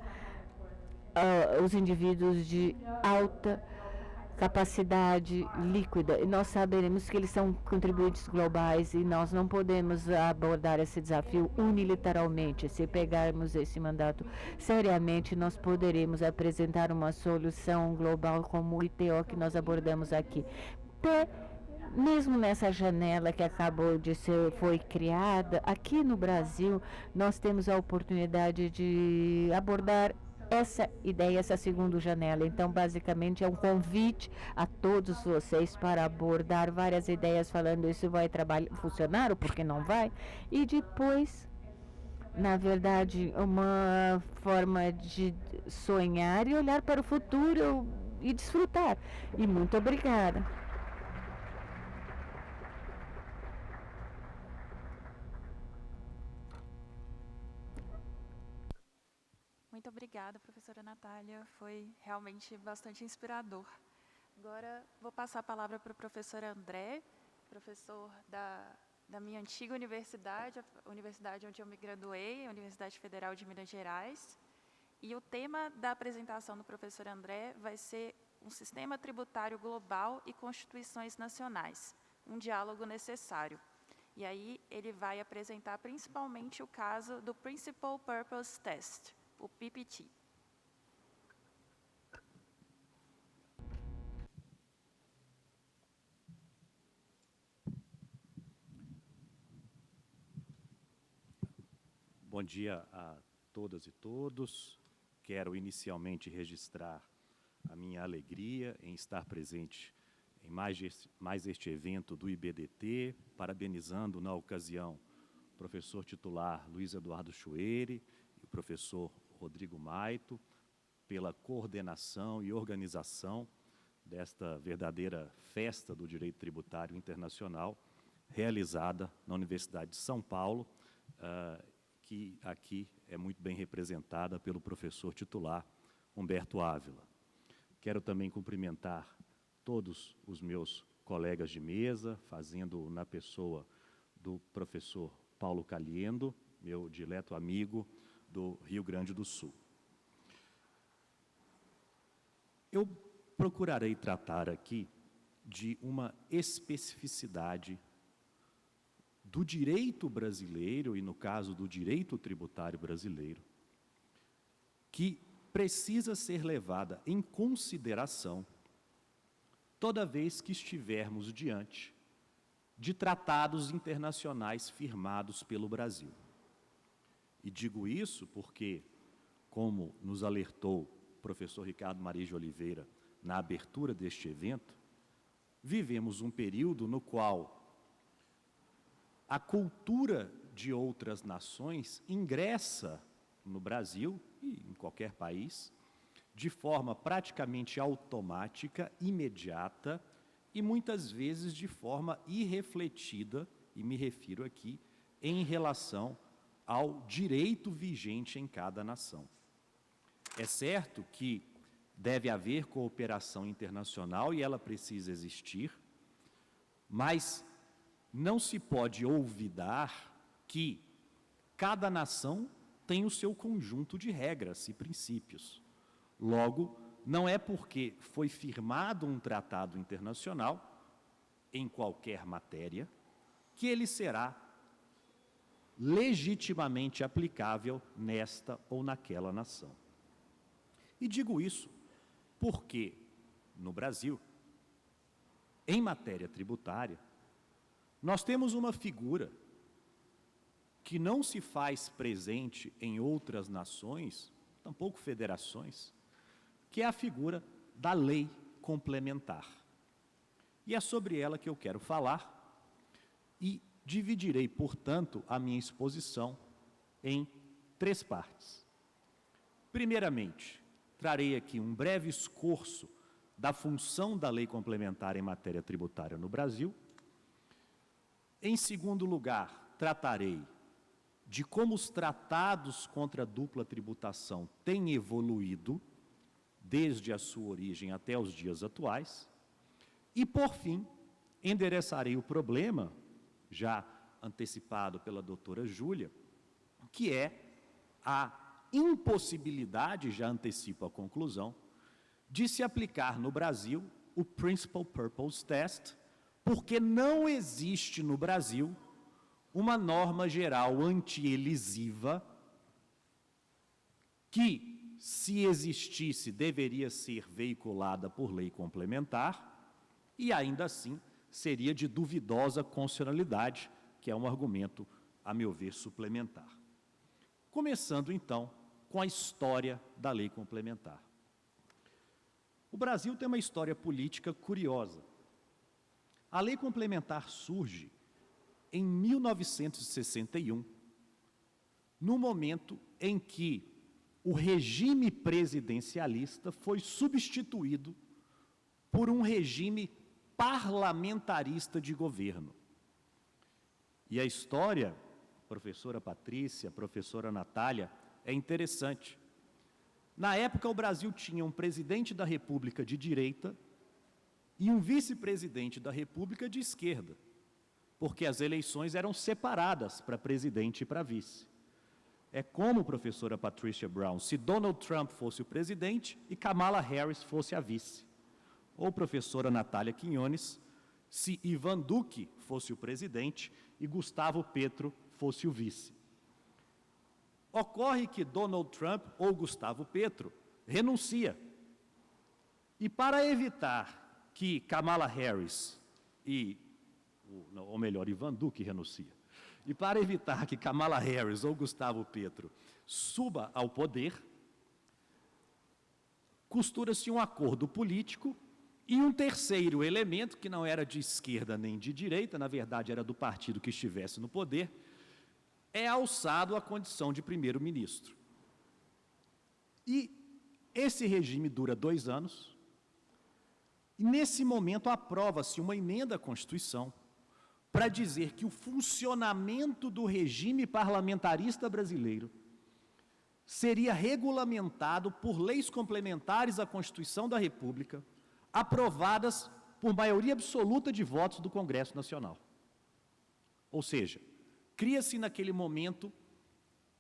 os indivíduos de alta capacidade líquida. E nós saberemos que eles são contribuintes globais e nós não podemos abordar esse desafio unilateralmente. Se pegarmos esse mandato seriamente, nós poderemos apresentar uma solução global como o ITO que nós abordamos aqui. Mesmo nessa janela que foi criada, aqui no Brasil, nós temos a oportunidade de abordar essa ideia, essa segunda janela. Então, basicamente, é um convite a todos vocês para abordar várias ideias, falando isso vai funcionar ou porque não vai. E depois, na verdade, uma forma de sonhar e olhar para o futuro e desfrutar. E muito obrigada. Muito obrigada, professora Natália. Foi realmente bastante inspirador. Agora, vou passar a palavra para o professor André, professor da minha antiga universidade, a universidade onde eu me graduei, a Universidade Federal de Minas Gerais. E o tema da apresentação do professor André vai ser um sistema tributário global e constituições nacionais, um diálogo necessário. E aí ele vai apresentar principalmente o caso do Principal Purpose Test, o PPT. Bom dia a todas e todos. Quero inicialmente registrar a minha alegria em estar presente em mais este evento do IBDT, parabenizando, na ocasião, o professor titular Luiz Eduardo Chueiri e o professor Rodrigo Maito, pela coordenação e organização desta verdadeira festa do direito tributário internacional, realizada na Universidade de São Paulo, que aqui é muito bem representada pelo professor titular Humberto Ávila. Quero também cumprimentar todos os meus colegas de mesa, fazendo na pessoa do professor Paulo Caliendo, meu dileto amigo do Rio Grande do Sul. Eu procurarei tratar aqui de uma especificidade do direito brasileiro, e no caso do direito tributário brasileiro, que precisa ser levada em consideração toda vez que estivermos diante de tratados internacionais firmados pelo Brasil. E digo isso porque, como nos alertou o professor Ricardo Maris de Oliveira na abertura deste evento, vivemos um período no qual a cultura de outras nações ingressa no Brasil e em qualquer país de forma praticamente automática, imediata e muitas vezes de forma irrefletida, e me refiro aqui em relação ao direito vigente em cada nação. É certo que deve haver cooperação internacional e ela precisa existir, mas não se pode olvidar que cada nação tem o seu conjunto de regras e princípios. Logo, não é porque foi firmado um tratado internacional, em qualquer matéria, que ele será legitimamente aplicável nesta ou naquela nação. E digo isso porque, no Brasil, em matéria tributária, nós temos uma figura que não se faz presente em outras nações, tampouco federações, que é a figura da lei complementar. E é sobre ela que eu quero falar e dividirei, portanto, a minha exposição em 3 partes. Primeiramente, trarei aqui um breve escorço da função da lei complementar em matéria tributária no Brasil. Em segundo lugar, tratarei de como os tratados contra a dupla tributação têm evoluído desde a sua origem até os dias atuais. E, por fim, endereçarei o problema, já antecipado pela doutora Júlia, que é a impossibilidade, já antecipo a conclusão, de se aplicar no Brasil o Principal Purpose Test, porque não existe no Brasil uma norma geral anti-elisiva que, se existisse, deveria ser veiculada por lei complementar e, ainda assim, seria de duvidosa constitucionalidade, que é um argumento, a meu ver, suplementar. Começando, então, com a história da lei complementar. O Brasil tem uma história política curiosa. A lei complementar surge em 1961, no momento em que o regime presidencialista foi substituído por um regime parlamentarista de governo. E a história, professora Patrícia, professora Natália, é interessante. Na época, o Brasil tinha um presidente da República de direita e um vice-presidente da República de esquerda, porque as eleições eram separadas para presidente e para vice. É como, professora Patricia Brown, se Donald Trump fosse o presidente e Kamala Harris fosse a vice. Ou, professora Natália Quinones, se Ivan Duque fosse o presidente e Gustavo Petro fosse o vice. Ocorre que Donald Trump ou Gustavo Petro renuncia. E para evitar que Kamala Harris ou melhor, Ivan Duque renuncia. E para evitar que Kamala Harris ou Gustavo Petro suba ao poder, costura-se um acordo político e um terceiro elemento, que não era de esquerda nem de direita, na verdade era do partido que estivesse no poder, é alçado à condição de primeiro-ministro. E esse regime dura 2 anos, e nesse momento aprova-se uma emenda à Constituição para dizer que o funcionamento do regime parlamentarista brasileiro seria regulamentado por leis complementares à Constituição da República, aprovadas por maioria absoluta de votos do Congresso Nacional. Ou seja, cria-se naquele momento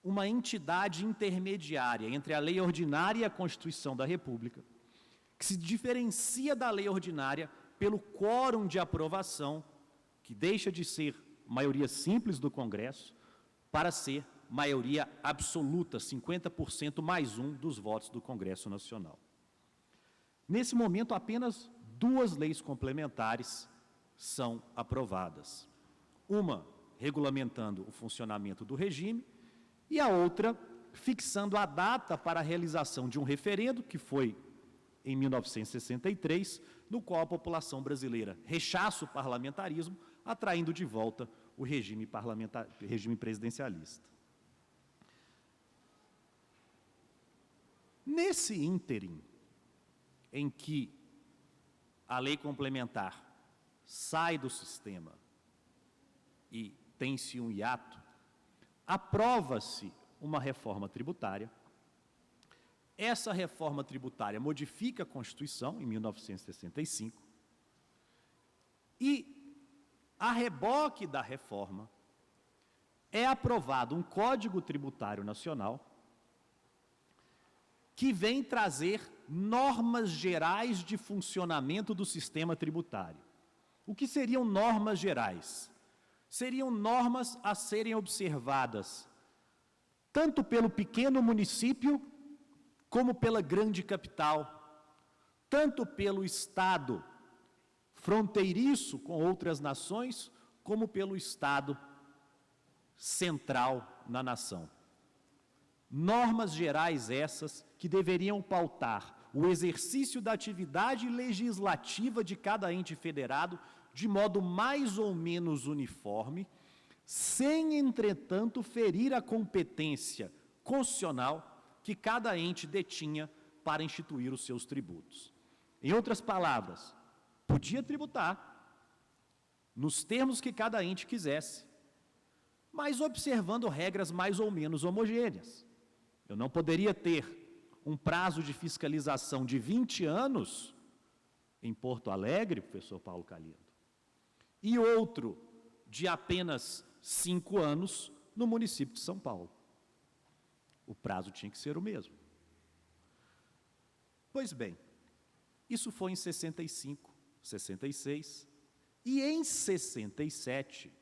uma entidade intermediária entre a lei ordinária e a Constituição da República, que se diferencia da lei ordinária pelo quórum de aprovação, que deixa de ser maioria simples do Congresso para ser maioria absoluta, 50% mais 1 dos votos do Congresso Nacional. Nesse momento, apenas 2 leis complementares são aprovadas. Uma regulamentando o funcionamento do regime e a outra fixando a data para a realização de um referendo, que foi em 1963, no qual a população brasileira rechaça o parlamentarismo, atraindo de volta o regime presidencialista. Nesse ínterim, em que a lei complementar sai do sistema e tem-se um hiato, aprova-se uma reforma tributária. Essa reforma tributária modifica a Constituição, em 1965, e, a reboque da reforma, é aprovado um Código Tributário Nacional que vem trazer normas gerais de funcionamento do sistema tributário. O que seriam normas gerais? Seriam normas a serem observadas tanto pelo pequeno município como pela grande capital, tanto pelo Estado fronteiriço com outras nações, como pelo Estado central na nação. Normas gerais essas que deveriam pautar o exercício da atividade legislativa de cada ente federado de modo mais ou menos uniforme, sem, entretanto, ferir a competência constitucional que cada ente detinha para instituir os seus tributos. Em outras palavras, podia tributar nos termos que cada ente quisesse, mas observando regras mais ou menos homogêneas. Eu não poderia ter um prazo de fiscalização de 20 anos em Porto Alegre, professor Paulo Caliendo, e outro de apenas 5 anos no município de São Paulo. O prazo tinha que ser o mesmo. Pois bem, isso foi em 65, 66, e em 67,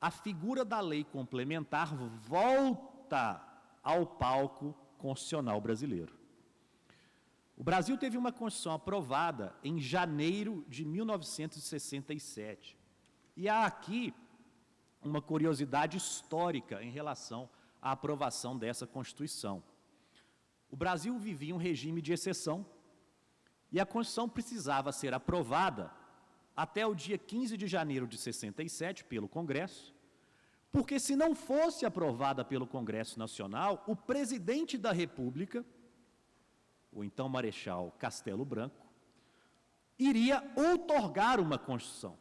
a figura da lei complementar volta ao palco constitucional brasileiro. O Brasil teve uma Constituição aprovada em janeiro de 1967. E há aqui uma curiosidade histórica em relação à aprovação dessa Constituição. O Brasil vivia um regime de exceção e a Constituição precisava ser aprovada até o dia 15 de janeiro de 67 pelo Congresso, porque se não fosse aprovada pelo Congresso Nacional, o presidente da República, o então Marechal Castelo Branco, iria outorgar uma Constituição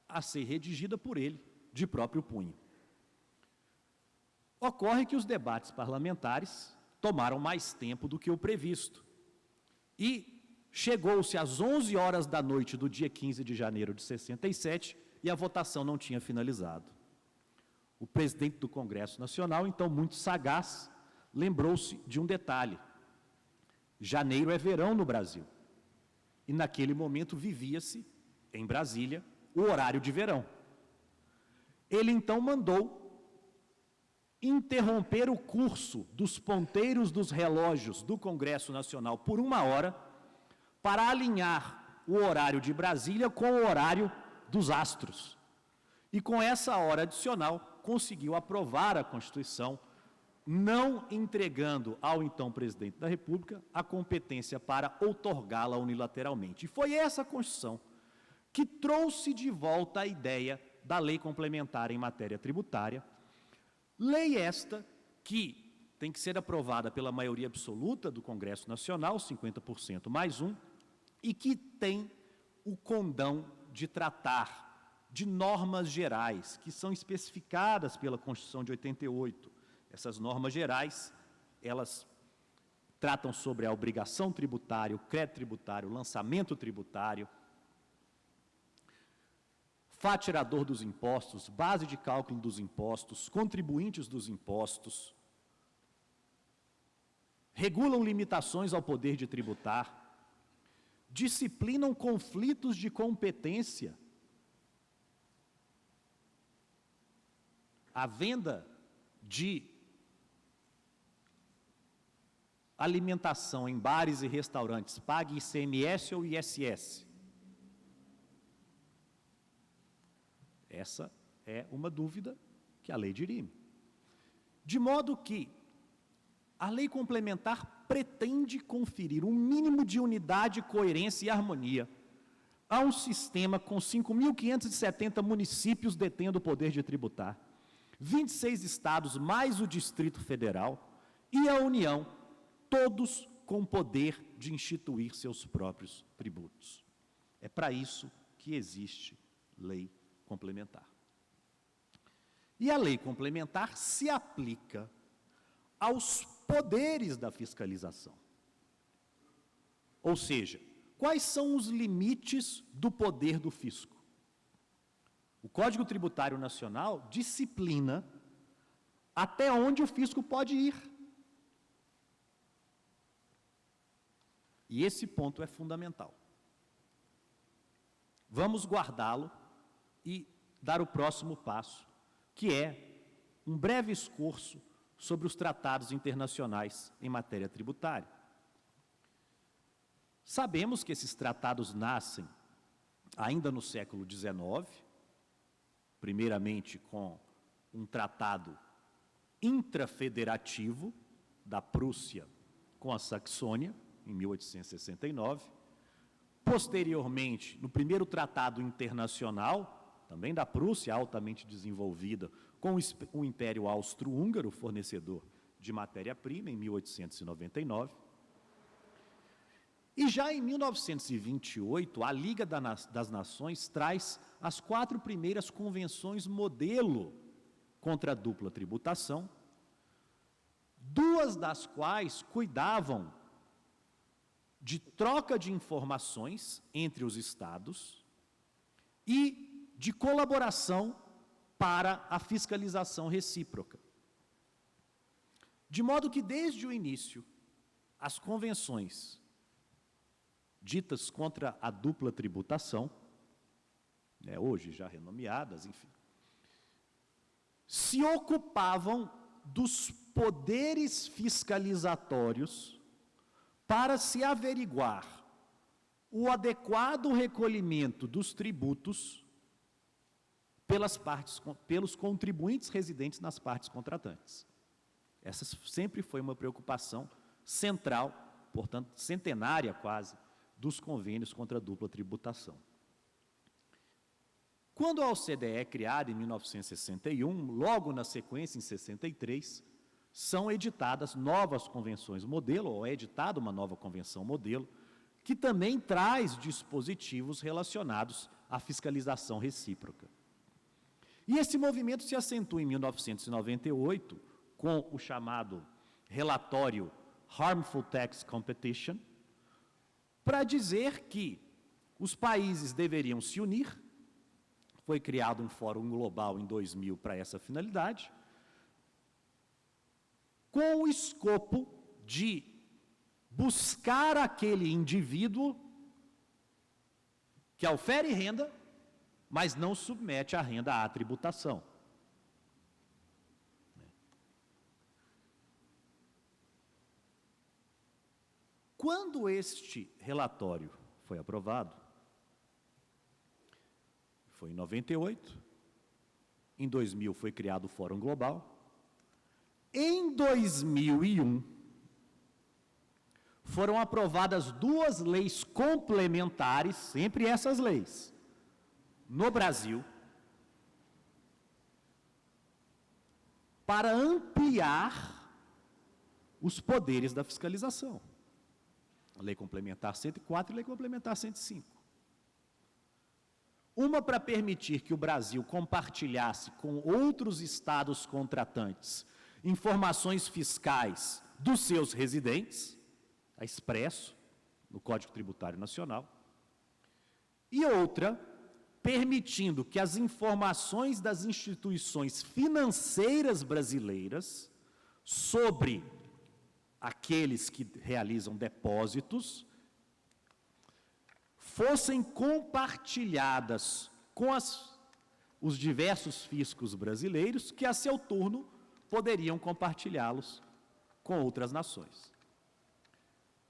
a ser redigida por ele, de próprio punho. Ocorre que os debates parlamentares tomaram mais tempo do que o previsto. E chegou-se às 11 horas da noite do dia 15 de janeiro de 67 e a votação não tinha finalizado. O presidente do Congresso Nacional, então muito sagaz, lembrou-se de um detalhe. Janeiro é verão no Brasil. E naquele momento vivia-se, em Brasília, o horário de verão. Ele então mandou interromper o curso dos ponteiros dos relógios do Congresso Nacional por 1 hora para alinhar o horário de Brasília com o horário dos astros. E com essa hora adicional, conseguiu aprovar a Constituição, não entregando ao então presidente da República a competência para outorgá-la unilateralmente. E foi essa Constituição que trouxe de volta a ideia da lei complementar em matéria tributária, lei esta que tem que ser aprovada pela maioria absoluta do Congresso Nacional, 50% mais um, e que tem o condão de tratar de normas gerais, que são especificadas pela Constituição de 88. Essas normas gerais, elas tratam sobre a obrigação tributária, o crédito tributário, o lançamento tributário, fatirador dos impostos, base de cálculo dos impostos, contribuintes dos impostos, regulam limitações ao poder de tributar, disciplinam conflitos de competência, a venda de alimentação em bares e restaurantes pague ICMS ou ISS. Essa é uma dúvida que a lei dirime. De modo que a lei complementar pretende conferir um mínimo de unidade, coerência e harmonia a um sistema com 5.570 municípios detendo o poder de tributar, 26 estados mais o Distrito Federal e a União, todos com poder de instituir seus próprios tributos. É para isso que existe lei complementar. E a lei complementar se aplica aos poderes da fiscalização. Ou seja, quais são os limites do poder do fisco? O Código Tributário Nacional disciplina até onde o fisco pode ir. E esse ponto é fundamental. Vamos guardá-lo e dar o próximo passo, que é um breve esforço sobre os tratados internacionais em matéria tributária. Sabemos que esses tratados nascem ainda no século XIX, primeiramente com um tratado intrafederativo da Prússia com a Saxônia, em 1869, posteriormente, no primeiro tratado internacional, também da Prússia, altamente desenvolvida, com o Império Austro-Húngaro, fornecedor de matéria-prima, em 1899. E já em 1928, a Liga das Nações traz as 4 primeiras convenções modelo contra a dupla tributação, 2 das quais cuidavam de troca de informações entre os estados e de colaboração para a fiscalização recíproca. De modo que, desde o início, as convenções ditas contra a dupla tributação, hoje já renomeadas, enfim, se ocupavam dos poderes fiscalizatórios para se averiguar o adequado recolhimento dos tributos pelos contribuintes residentes nas partes contratantes. Essa sempre foi uma preocupação central, portanto, centenária quase, dos convênios contra a dupla tributação. Quando a OCDE é criada em 1961, logo na sequência, em 63, são editadas novas convenções modelo, ou é editada uma nova convenção modelo, que também traz dispositivos relacionados à fiscalização recíproca. E esse movimento se acentua em 1998, com o chamado relatório Harmful Tax Competition, para dizer que os países deveriam se unir. Foi criado um fórum global em 2000 para essa finalidade, com o escopo de buscar aquele indivíduo que aufere renda, mas não submete a renda à tributação. Quando este relatório foi aprovado, foi em 98, em 2000 foi criado o Fórum Global, em 2001 foram aprovadas 2 leis complementares, sempre essas leis, no Brasil, para ampliar os poderes da fiscalização. A Lei Complementar 104 e a Lei Complementar 105. Uma para permitir que o Brasil compartilhasse com outros estados contratantes informações fiscais dos seus residentes, a expresso no Código Tributário Nacional, e outra permitindo que as informações das instituições financeiras brasileiras sobre aqueles que realizam depósitos fossem compartilhadas com os diversos fiscos brasileiros, que a seu turno poderiam compartilhá-los com outras nações.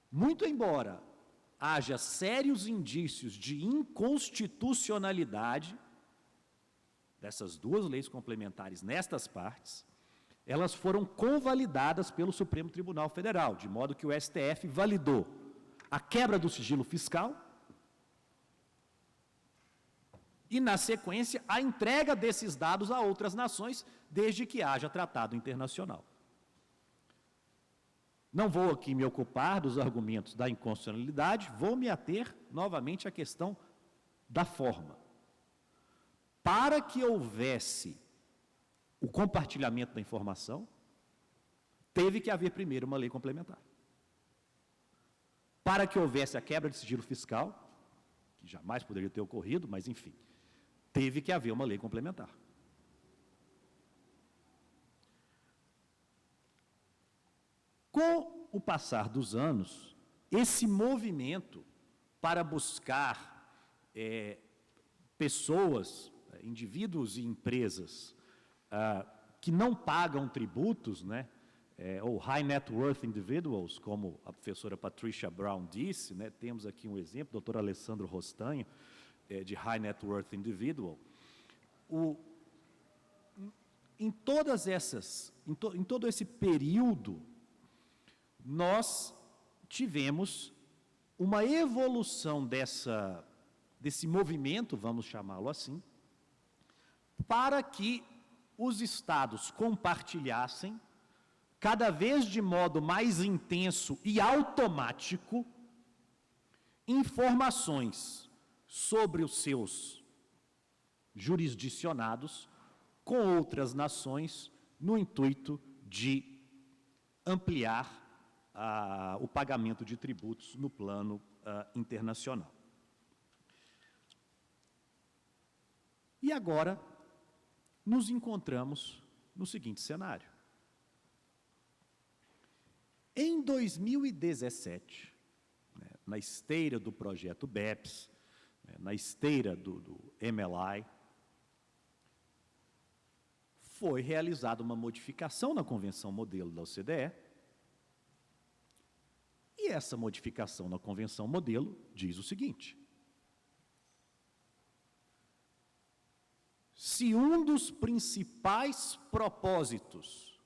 Muito embora haja sérios indícios de inconstitucionalidade dessas 2 leis complementares nestas partes, elas foram convalidadas pelo Supremo Tribunal Federal, de modo que o STF validou a quebra do sigilo fiscal e, na sequência, a entrega desses dados a outras nações, desde que haja tratado internacional. Não vou aqui me ocupar dos argumentos da inconstitucionalidade, vou me ater novamente à questão da forma. Para que houvesse o compartilhamento da informação, teve que haver primeiro uma lei complementar. Para que houvesse a quebra de sigilo fiscal, que jamais poderia ter ocorrido, mas enfim, teve que haver uma lei complementar. Com o passar dos anos, esse movimento para buscar pessoas, indivíduos e empresas que não pagam tributos, né, ou high net worth individuals, como a professora Patricia Brown disse, né, temos aqui um exemplo, o doutor Alessandro Rostanho, de high net worth individual. Em todo esse período, nós tivemos uma evolução desse movimento, vamos chamá-lo assim, para que os estados compartilhassem, cada vez de modo mais intenso e automático, informações sobre os seus jurisdicionados com outras nações, no intuito de ampliar o pagamento de tributos no plano internacional. E agora, nos encontramos no seguinte cenário. Em 2017, né, na esteira do projeto BEPS, né, na esteira do MLI, foi realizada uma modificação na Convenção Modelo da OCDE, e essa modificação na Convenção Modelo diz o seguinte: se um dos principais propósitos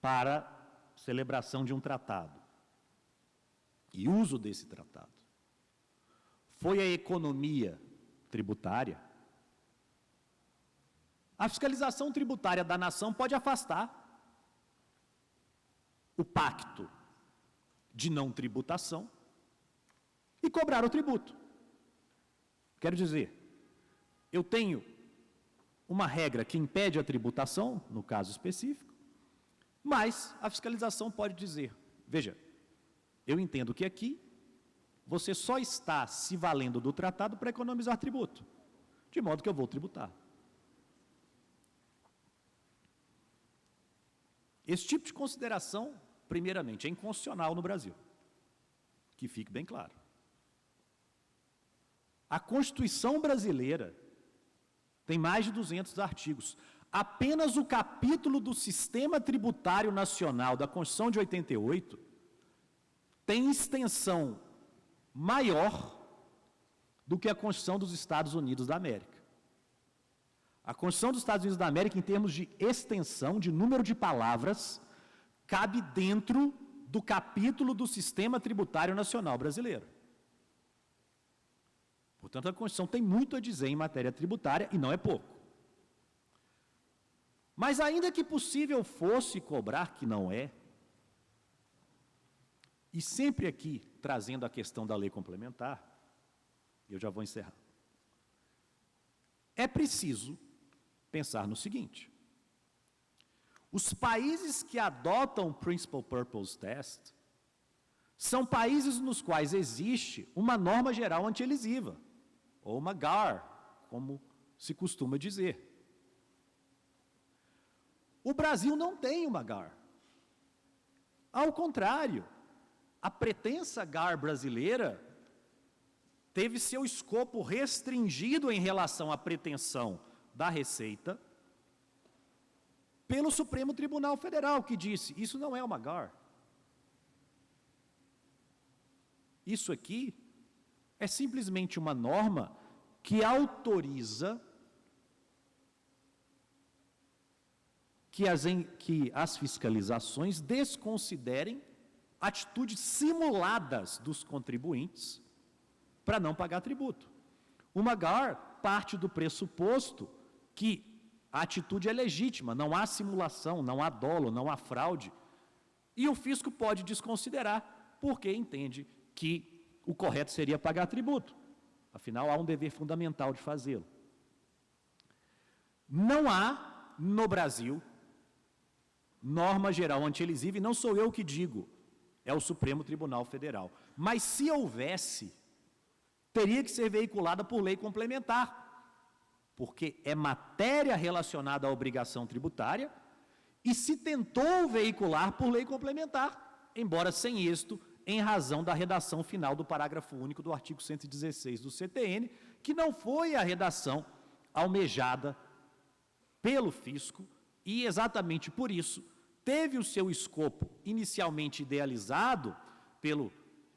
para celebração de um tratado e uso desse tratado foi a economia tributária, a fiscalização tributária da nação pode afastar o pacto de não tributação e cobrar o tributo. Quero dizer, eu tenho uma regra que impede a tributação, no caso específico, mas a fiscalização pode dizer, veja, eu entendo que aqui você só está se valendo do tratado para economizar tributo, de modo que eu vou tributar. Esse tipo de consideração, primeiramente, é inconstitucional no Brasil, que fique bem claro. A Constituição brasileira tem mais de 200 artigos. Apenas o capítulo do Sistema Tributário Nacional da Constituição de 88 tem extensão maior do que a Constituição dos Estados Unidos da América. A Constituição dos Estados Unidos da América, em termos de extensão, de número de palavras, cabe dentro do capítulo do Sistema Tributário Nacional brasileiro. Portanto, a Constituição tem muito a dizer em matéria tributária, e não é pouco. Mas ainda que possível fosse cobrar, que não é, e sempre aqui trazendo a questão da lei complementar, eu já vou encerrar. É preciso pensar no seguinte: os países que adotam o Principal Purpose Test são países nos quais existe uma norma geral antielisiva, ou uma GAR, como se costuma dizer. O Brasil não tem uma GAR. Ao contrário, a pretensa GAR brasileira teve seu escopo restringido em relação à pretensão da Receita pelo Supremo Tribunal Federal, que disse: isso não é uma GAR. Isso aqui é simplesmente uma norma que autoriza que as fiscalizações desconsiderem atitudes simuladas dos contribuintes para não pagar tributo. Uma GAR parte do pressuposto que a atitude é legítima, não há simulação, não há dolo, não há fraude, e o fisco pode desconsiderar, porque entende que o correto seria pagar tributo. Afinal, há um dever fundamental de fazê-lo. Não há, no Brasil, norma geral antielisiva, e não sou eu que digo, é o Supremo Tribunal Federal. Mas se houvesse, teria que ser veiculada por lei complementar, porque é matéria relacionada à obrigação tributária, e se tentou veicular por lei complementar, embora sem êxito, em razão da redação final do parágrafo único do artigo 116 do CTN, que não foi a redação almejada pelo fisco, e exatamente por isso teve o seu escopo inicialmente idealizado pelo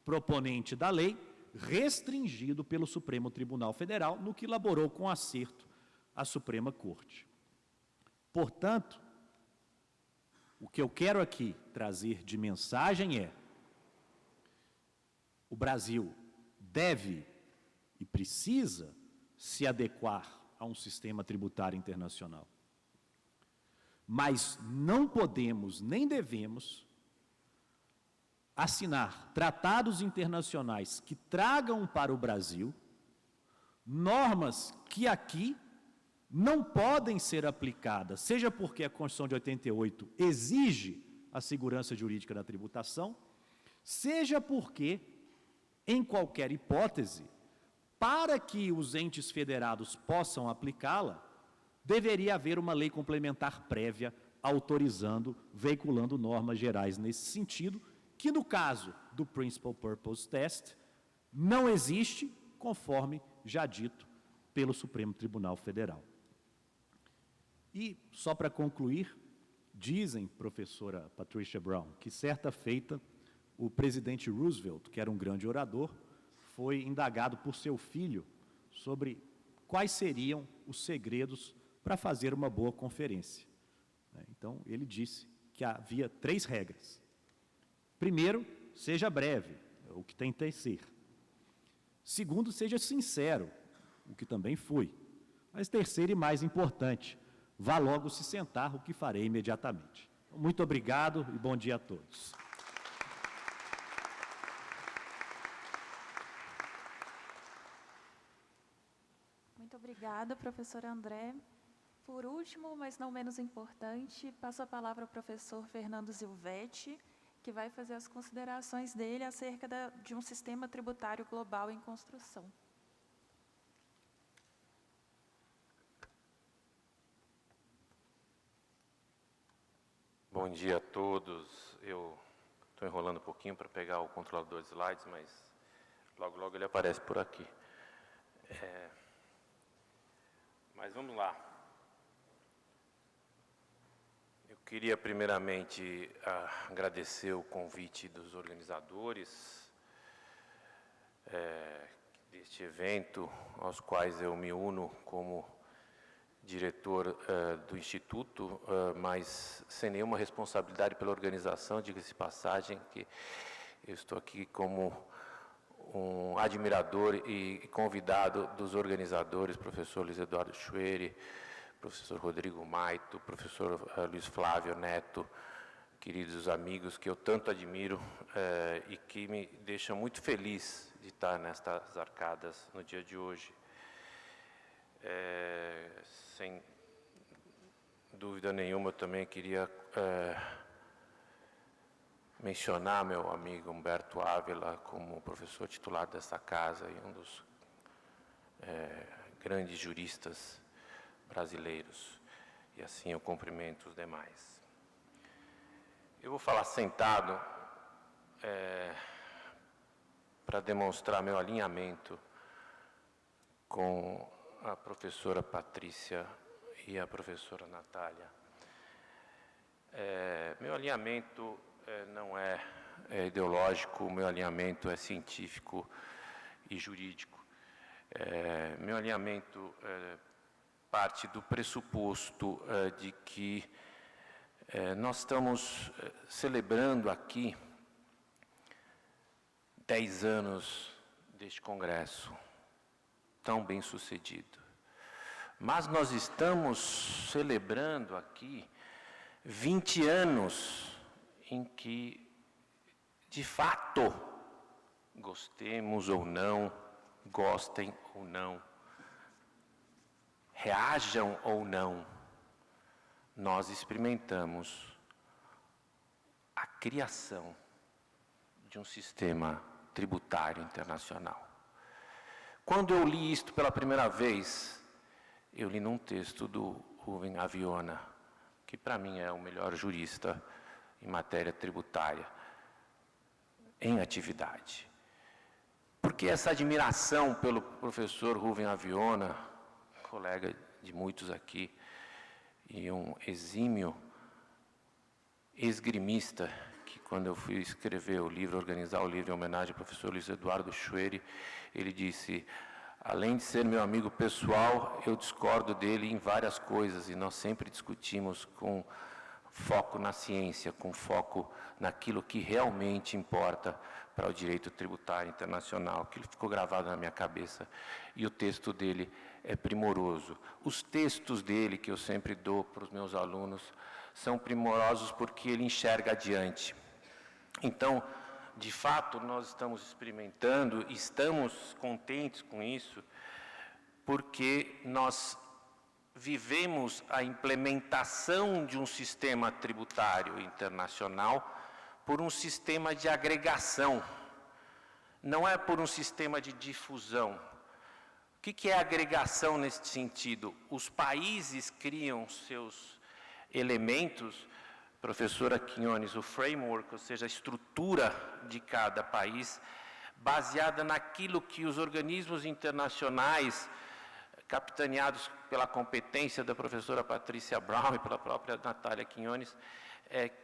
proponente da lei, restringido pelo Supremo Tribunal Federal, no que elaborou com acerto a Suprema Corte. Portanto, o que eu quero aqui trazer de mensagem é: o Brasil deve e precisa se adequar a um sistema tributário internacional. Mas não podemos nem devemos assinar tratados internacionais que tragam para o Brasil normas que aqui não podem ser aplicadas, seja porque a Constituição de 88 exige a segurança jurídica da tributação, seja porque, em qualquer hipótese, para que os entes federados possam aplicá-la, deveria haver uma lei complementar prévia autorizando, veiculando normas gerais nesse sentido, que no caso do Principal Purpose Test não existe, conforme já dito pelo Supremo Tribunal Federal. E, só para concluir, dizem, professora Patricia Brown, que certa feita o presidente Roosevelt, que era um grande orador, foi indagado por seu filho sobre quais seriam os segredos para fazer uma boa conferência. Então, ele disse que havia 3 regras. Primeiro, seja breve, o que tentei ser. Segundo, seja sincero, o que também fui. Mas terceiro e mais importante, vá logo se sentar, o que farei imediatamente. Muito obrigado e bom dia a todos. Muito obrigada, professor André. Por último, mas não menos importante, passo a palavra ao professor Fernando Zilvetti, que vai fazer as considerações dele acerca de um sistema tributário global em construção. Bom dia a todos. Eu Estou enrolando um pouquinho para pegar o controlador de slides, mas logo, logo ele aparece por aqui. Mas vamos lá. Eu queria, primeiramente, agradecer o convite dos organizadores deste evento, aos quais eu me uno como diretor do Instituto, mas sem nenhuma responsabilidade pela organização, diga-se de passagem, que eu estou aqui como um admirador e convidado dos organizadores, professor Luiz Eduardo Chueri, professor Rodrigo Maito, professor Luiz Flávio Neto, queridos amigos que eu tanto admiro e que me deixam muito feliz de estar nestas arcadas no dia de hoje. Sem dúvida nenhuma, eu também queria mencionar meu amigo Humberto Ávila como professor titular dessa casa e um dos grandes juristas brasileiros. E assim eu cumprimento os demais. Eu vou falar sentado para demonstrar meu alinhamento com a professora Patrícia e a professora Natália. Meu alinhamento não é ideológico, meu alinhamento é científico e jurídico. Meu alinhamento parte do pressuposto de que nós estamos celebrando aqui 10 anos deste congresso, tão bem sucedido. Mas nós estamos celebrando aqui 20 anos em que, de fato, gostemos ou não, gostem ou não, reajam ou não, nós experimentamos a criação de um sistema tributário internacional. Quando eu li isto pela primeira vez, eu li num texto do Rubem Aviona, que para mim é o melhor jurista em matéria tributária, em atividade. Porque essa admiração pelo professor Rubem Aviona, colega de muitos aqui, e um exímio esgrimista, que quando eu fui escrever o livro, organizar o livro em homenagem ao professor Luiz Eduardo Chueri, ele disse: além de ser meu amigo pessoal, eu discordo dele em várias coisas, e nós sempre discutimos com foco na ciência, com foco naquilo que realmente importa para o direito tributário internacional. Aquilo ficou gravado na minha cabeça, e o texto dele é primoroso. Os textos dele, que eu sempre dou para os meus alunos, são primorosos porque ele enxerga adiante. Então, de fato, nós estamos experimentando, estamos contentes com isso, porque nós vivemos a implementação de um sistema tributário internacional por um sistema de agregação, não é por um sistema de difusão. O que é agregação nesse sentido? Os países criam seus elementos, professora Quinones, o framework, ou seja, a estrutura de cada país, baseada naquilo que os organismos internacionais, capitaneados pela competência da professora Patrícia Brown e pela própria Natália Quinones,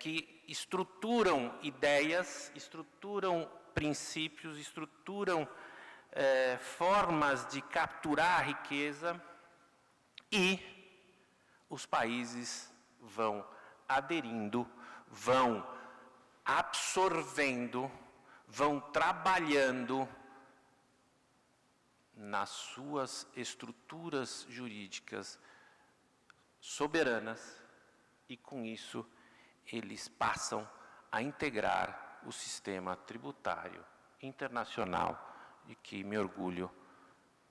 que estruturam ideias, estruturam princípios, estruturam formas de capturar a riqueza, e os países vão aderindo, vão absorvendo, vão trabalhando nas suas estruturas jurídicas soberanas, e com isso eles passam a integrar o sistema tributário internacional, de que me orgulho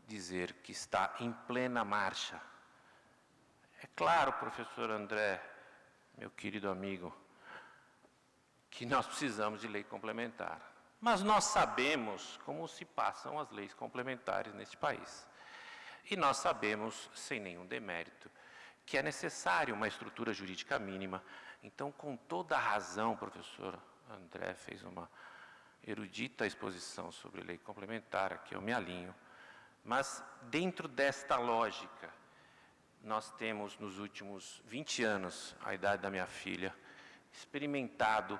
dizer que está em plena marcha. É claro, professor André, meu querido amigo, que nós precisamos de lei complementar. Mas nós sabemos como se passam as leis complementares neste país. E nós sabemos, sem nenhum demérito, que é necessário uma estrutura jurídica mínima. Então, com toda a razão, professor André fez uma erudita exposição sobre lei complementar, a que eu me alinho, mas dentro desta lógica, nós temos nos últimos 20 anos, a idade da minha filha, experimentado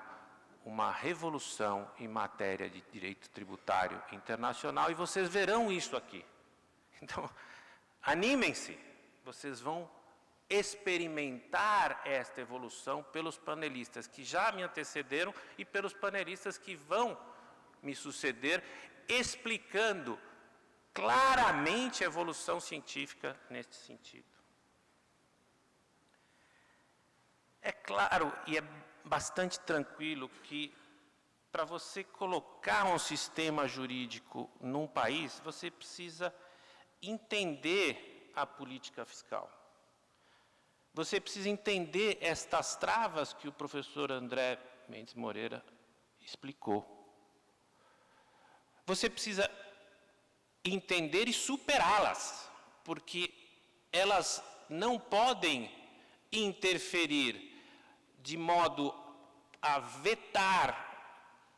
uma revolução em matéria de direito tributário internacional, e vocês verão isso aqui. Então, animem-se, vocês vão experimentar esta evolução pelos panelistas que já me antecederam e pelos panelistas que vão me suceder, explicando claramente a evolução científica neste sentido. É claro e é bastante tranquilo que, para você colocar um sistema jurídico num país, você precisa entender a política fiscal. Você precisa entender estas travas que o professor André Mendes Moreira explicou. Você precisa entender e superá-las, porque elas não podem interferir de modo a vetar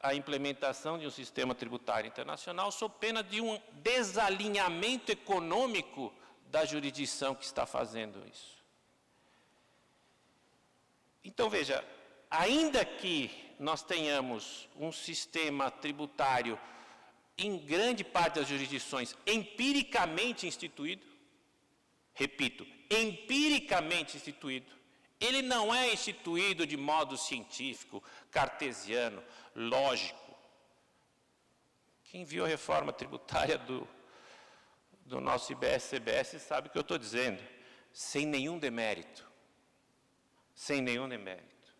a implementação de um sistema tributário internacional, sob pena de um desalinhamento econômico da jurisdição que está fazendo isso. Então, veja, ainda que nós tenhamos um sistema tributário em grande parte das jurisdições empiricamente instituído, repito, empiricamente instituído, ele não é instituído de modo científico, cartesiano, lógico. Quem viu a reforma tributária do nosso IBS-CBS sabe o que eu estou dizendo, sem nenhum demérito. Sem nenhum demérito.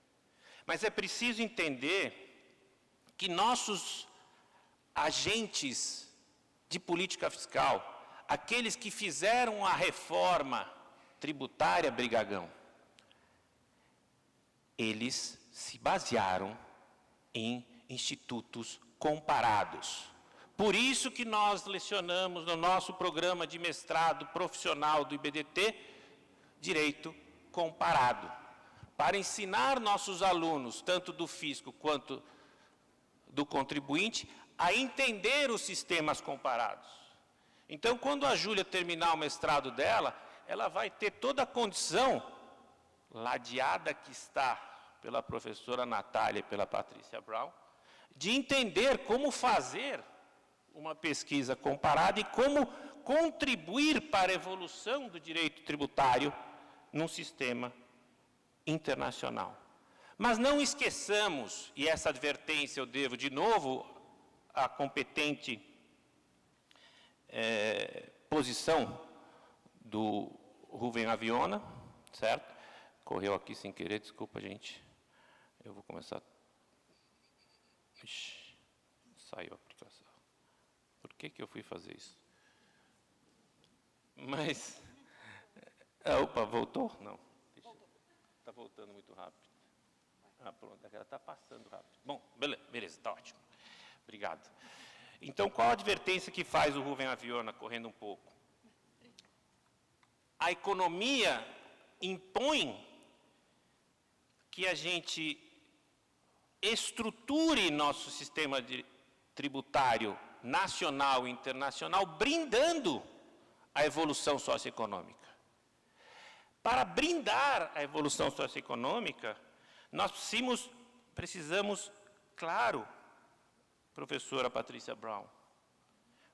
Mas é preciso entender que nossos agentes de política fiscal, aqueles que fizeram a reforma tributária, Brigagão, eles se basearam em institutos comparados. Por isso que nós lecionamos no nosso programa de mestrado profissional do IBDT, Direito Comparado, para ensinar nossos alunos, tanto do fisco quanto do contribuinte, a entender os sistemas comparados. Então, quando a Júlia terminar o mestrado dela, ela vai ter toda a condição, ladeada que está pela professora Natália e pela Patrícia Brown, de entender como fazer uma pesquisa comparada e como contribuir para a evolução do direito tributário num sistema internacional. Mas não esqueçamos, e essa advertência eu devo de novo à competente posição do Rubem Aviona, certo? Correu aqui sem querer, desculpa, gente. Eu vou começar. Ixi, saiu a aplicação. Por que eu fui fazer isso? Mas. Opa, voltou? Não. Está voltando muito rápido. Ah, pronto, ela está passando rápido. Bom, beleza, está ótimo. Obrigado. Então, qual a advertência que faz o Rubem Aviona, correndo um pouco? A economia impõe que a gente estruture nosso sistema tributário nacional e internacional, brindando a evolução socioeconômica. Para brindar a evolução socioeconômica, nós precisamos, claro, professora Patrícia Brown,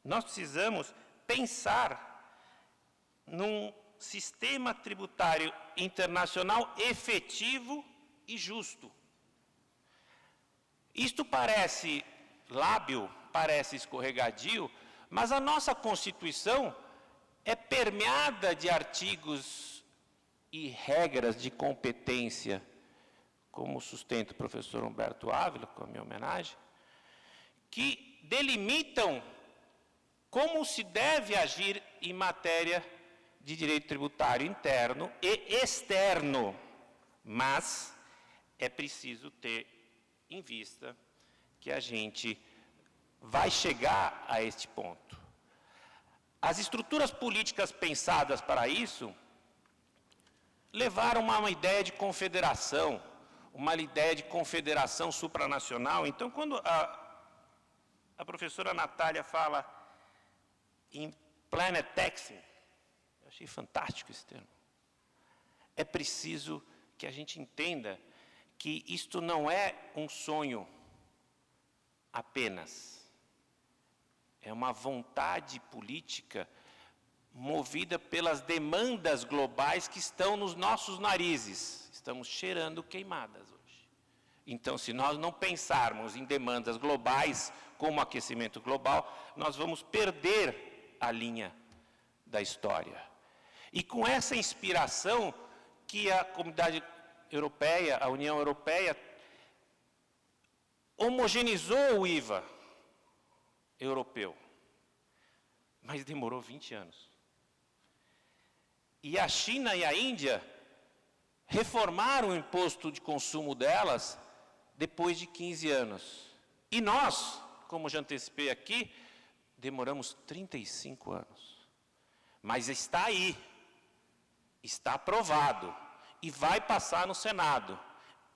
nós precisamos pensar num sistema tributário internacional efetivo e justo. Isto parece lábil, parece escorregadio, mas a nossa Constituição é permeada de artigos e regras de competência, como sustenta o professor Humberto Ávila, com a minha homenagem, que delimitam como se deve agir em matéria de direito tributário interno e externo. Mas é preciso ter em vista que a gente vai chegar a este ponto. As estruturas políticas pensadas para isso levaram a uma ideia de confederação, uma ideia de confederação supranacional. Então, quando a professora Natália fala em planet taxing, eu achei fantástico esse termo. É preciso que a gente entenda que isto não é um sonho apenas. É uma vontade política movida pelas demandas globais que estão nos nossos narizes. Estamos cheirando queimadas hoje. Então, se nós não pensarmos em demandas globais, como aquecimento global, nós vamos perder a linha da história. E com essa inspiração que a comunidade europeia, a União Europeia, homogeneizou o IVA europeu, mas demorou 20 anos. E a China e a Índia reformaram o imposto de consumo delas depois de 15 anos. E nós, como já antecipei aqui, demoramos 35 anos. Mas está aí, está aprovado, e vai passar no Senado,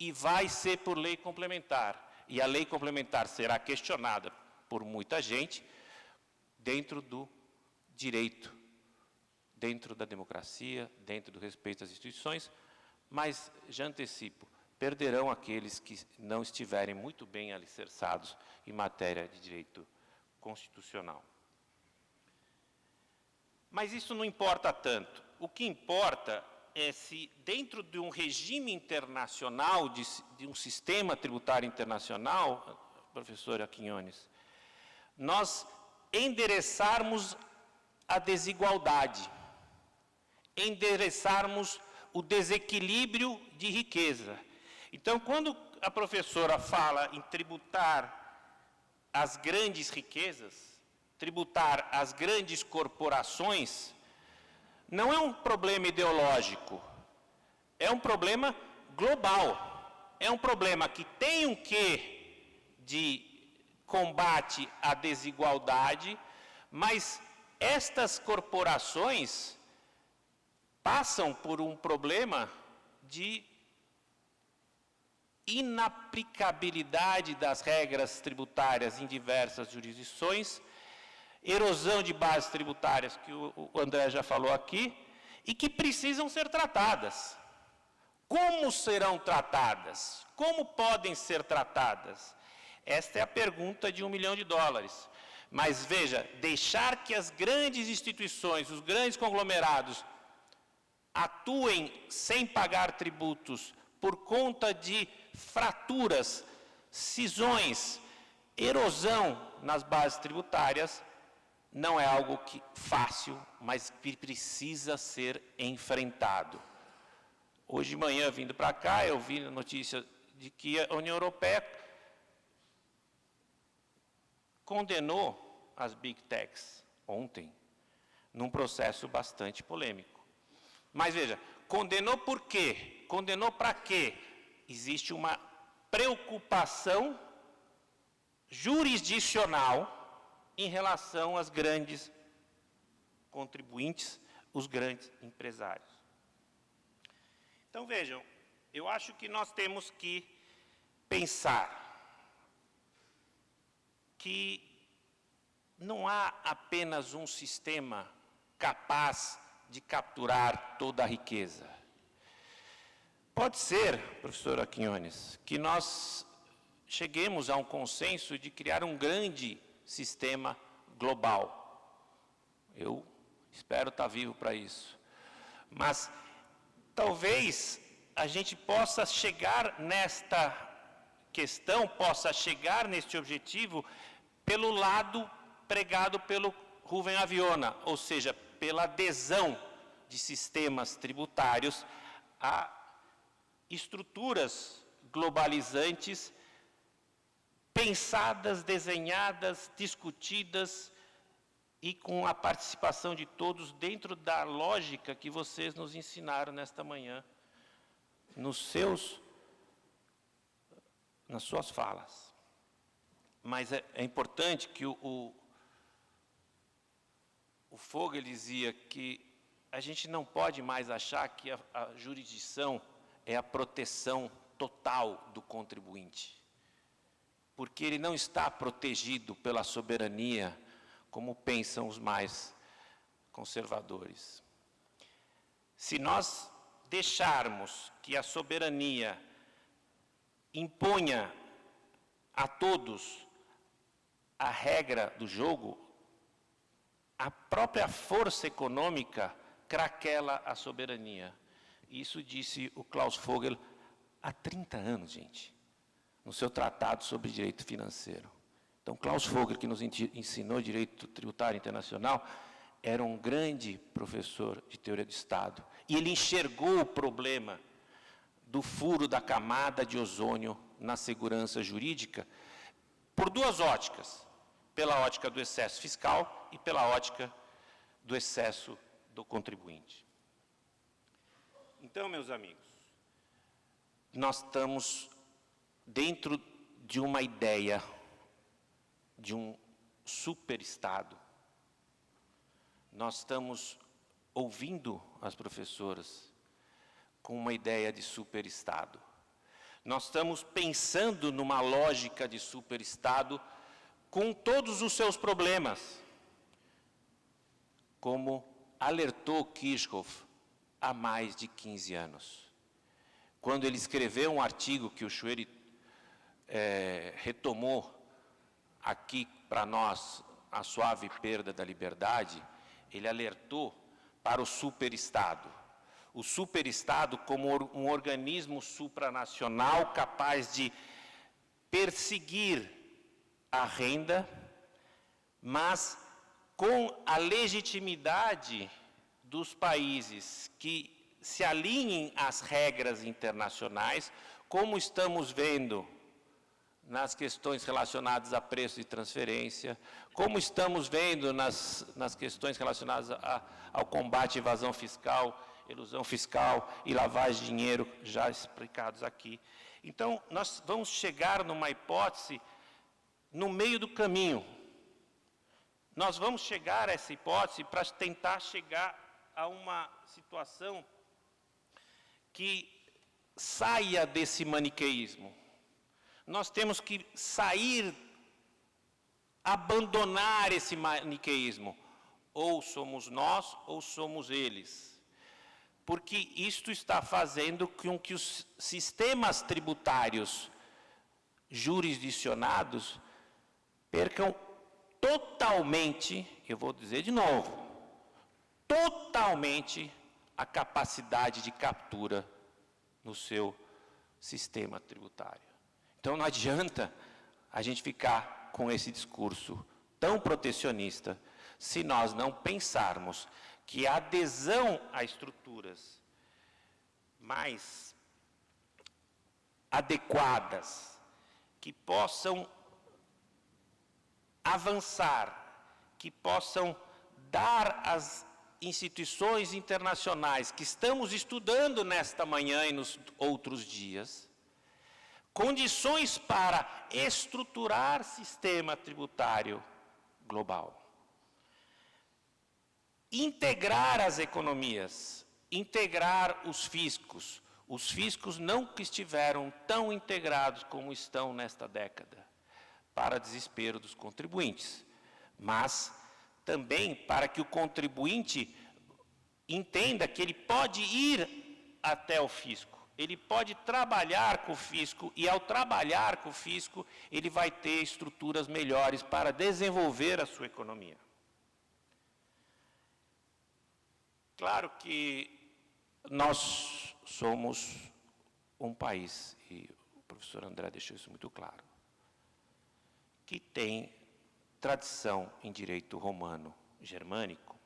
e vai ser por lei complementar. E a lei complementar será questionada por muita gente dentro do direito, dentro da democracia, dentro do respeito às instituições, mas, já antecipo, perderão aqueles que não estiverem muito bem alicerçados em matéria de direito constitucional. Mas isso não importa tanto. O que importa é se, dentro de um regime internacional, de um sistema tributário internacional, professora Quinones, nós endereçarmos a desigualdade, endereçarmos o desequilíbrio de riqueza. Então, quando a professora fala em tributar as grandes riquezas, tributar as grandes corporações, não é um problema ideológico, é um problema global, é um problema que tem um quê de combate à desigualdade, mas estas corporações passam por um problema de inaplicabilidade das regras tributárias em diversas jurisdições, erosão de bases tributárias, que o André já falou aqui, e que precisam ser tratadas. Como serão tratadas? Como podem ser tratadas? Esta é a pergunta de $1 milhão. Mas, veja, deixar que as grandes instituições, os grandes conglomerados, atuem sem pagar tributos por conta de fraturas, cisões, erosão nas bases tributárias, não é algo fácil, mas que precisa ser enfrentado. Hoje de manhã, vindo para cá, eu vi a notícia de que a União Europeia condenou as Big Techs ontem, num processo bastante polêmico. Mas veja, condenou por quê? Condenou para quê? Existe uma preocupação jurisdicional em relação às grandes contribuintes, os grandes empresários. Então, vejam, eu acho que nós temos que pensar que não há apenas um sistema capaz de capturar toda a riqueza. Pode ser, professora Quinones, que nós cheguemos a um consenso de criar um grande sistema global. Eu espero estar vivo para isso. Mas talvez a gente possa chegar nesta questão, possa chegar neste objetivo pelo lado pregado pelo Rubem Aviona, ou seja, pela adesão de sistemas tributários a estruturas globalizantes pensadas, desenhadas, discutidas e com a participação de todos dentro da lógica que vocês nos ensinaram nesta manhã, nas suas falas. Mas é importante que o Fogel dizia que a gente não pode mais achar que a jurisdição é a proteção total do contribuinte, porque ele não está protegido pela soberania, como pensam os mais conservadores. Se nós deixarmos que a soberania imponha a todos a regra do jogo, a própria força econômica craquela a soberania. Isso disse o Klaus Vogel há 30 anos, gente, no seu tratado sobre direito financeiro. Então, Klaus Vogel, que nos ensinou direito tributário internacional, era um grande professor de teoria do Estado. E ele enxergou o problema do furo da camada de ozônio na segurança jurídica por duas óticas. Pela ótica do excesso fiscal e pela ótica do excesso do contribuinte. Então, meus amigos, nós estamos dentro de uma ideia de um superestado. Nós estamos ouvindo as professoras com uma ideia de superestado. Nós estamos pensando numa lógica de superestado com todos os seus problemas, como alertou Kirchhoff há mais de 15 anos. Quando ele escreveu um artigo que o Chueri retomou aqui para nós, A Suave Perda da Liberdade, ele alertou para o superestado. O superestado como um organismo supranacional capaz de perseguir a renda, mas com a legitimidade dos países que se alinhem às regras internacionais, como estamos vendo nas questões relacionadas a preço de transferência, como estamos vendo nas questões relacionadas ao combate à evasão fiscal, elusão fiscal e lavagem de dinheiro, já explicados aqui. Então, nós vamos chegar numa hipótese no meio do caminho. Nós vamos chegar a essa hipótese para tentar chegar a uma situação que saia desse maniqueísmo. Nós temos que sair, abandonar esse maniqueísmo. Ou somos nós, ou somos eles. Porque isto está fazendo com que os sistemas tributários jurisdicionados percam totalmente, eu vou dizer de novo, totalmente a capacidade de captura no seu sistema tributário. Então não adianta a gente ficar com esse discurso tão protecionista se nós não pensarmos que a adesão a estruturas mais adequadas, que possam avançar, que possam dar às instituições internacionais que estamos estudando nesta manhã e nos outros dias, condições para estruturar sistema tributário global. Integrar as economias, integrar os fiscos. Os fiscos não estiveram tão integrados como estão nesta década, para desespero dos contribuintes, mas também para que o contribuinte entenda que ele pode ir até o fisco, ele pode trabalhar com o fisco, e ao trabalhar com o fisco, ele vai ter estruturas melhores para desenvolver a sua economia. Claro que nós somos um país, e o professor André deixou isso muito claro, que tem tradição em direito romano germânico,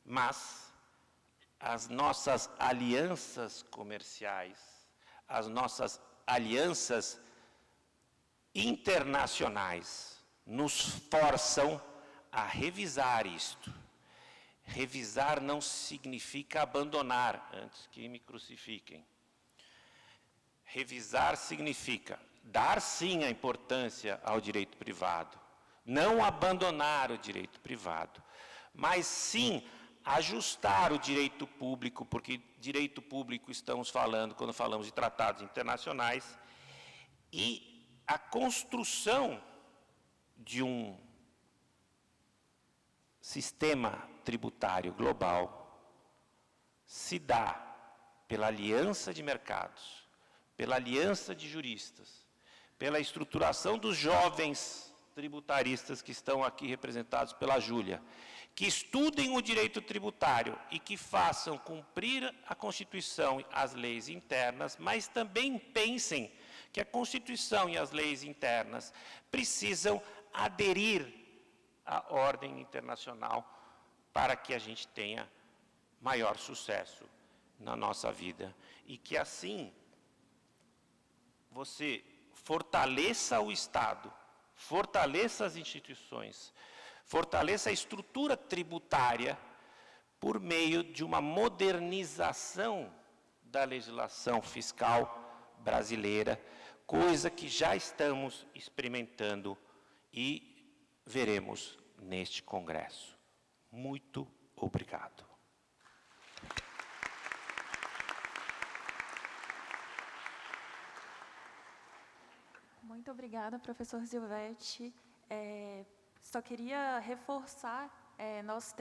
mas as nossas alianças comerciais, as nossas alianças internacionais nos forçam a revisar isto. Revisar não significa abandonar, antes que me crucifiquem. Revisar significa dar sim a importância ao direito privado, não abandonar o direito privado, mas sim ajustar o direito público, porque direito público estamos falando quando falamos de tratados internacionais, e a construção de um sistema tributário global se dá pela aliança de mercados, pela aliança de juristas, pela estruturação dos jovens tributaristas que estão aqui representados pela Júlia, que estudem o direito tributário e que façam cumprir a Constituição e as leis internas, mas também pensem que a Constituição e as leis internas precisam aderir à ordem internacional para que a gente tenha maior sucesso na nossa vida. E que, assim, você fortaleça o Estado, fortaleça as instituições, fortaleça a estrutura tributária por meio de uma modernização da legislação fiscal brasileira, coisa que já estamos experimentando e veremos neste Congresso. Muito obrigado. Muito obrigada, professor Zilvetti. Só queria reforçar, nós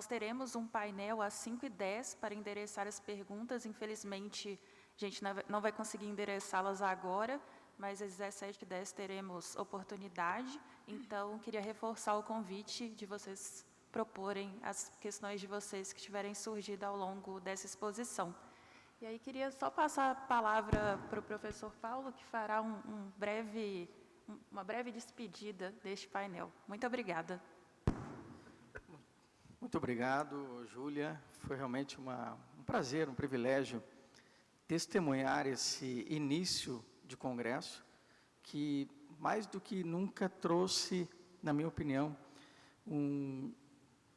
teremos um painel às 5h10 para endereçar as perguntas. Infelizmente, a gente não vai conseguir endereçá-las agora, mas às 17h10 teremos oportunidade. Então, queria reforçar o convite de vocês proporem as questões de vocês que tiverem surgido ao longo dessa exposição. E aí, queria só passar a palavra para o professor Paulo, que fará uma breve despedida deste painel. Muito obrigada. Muito obrigado, Júlia. Foi realmente um prazer, um privilégio testemunhar esse início de congresso, que mais do que nunca trouxe, na minha opinião,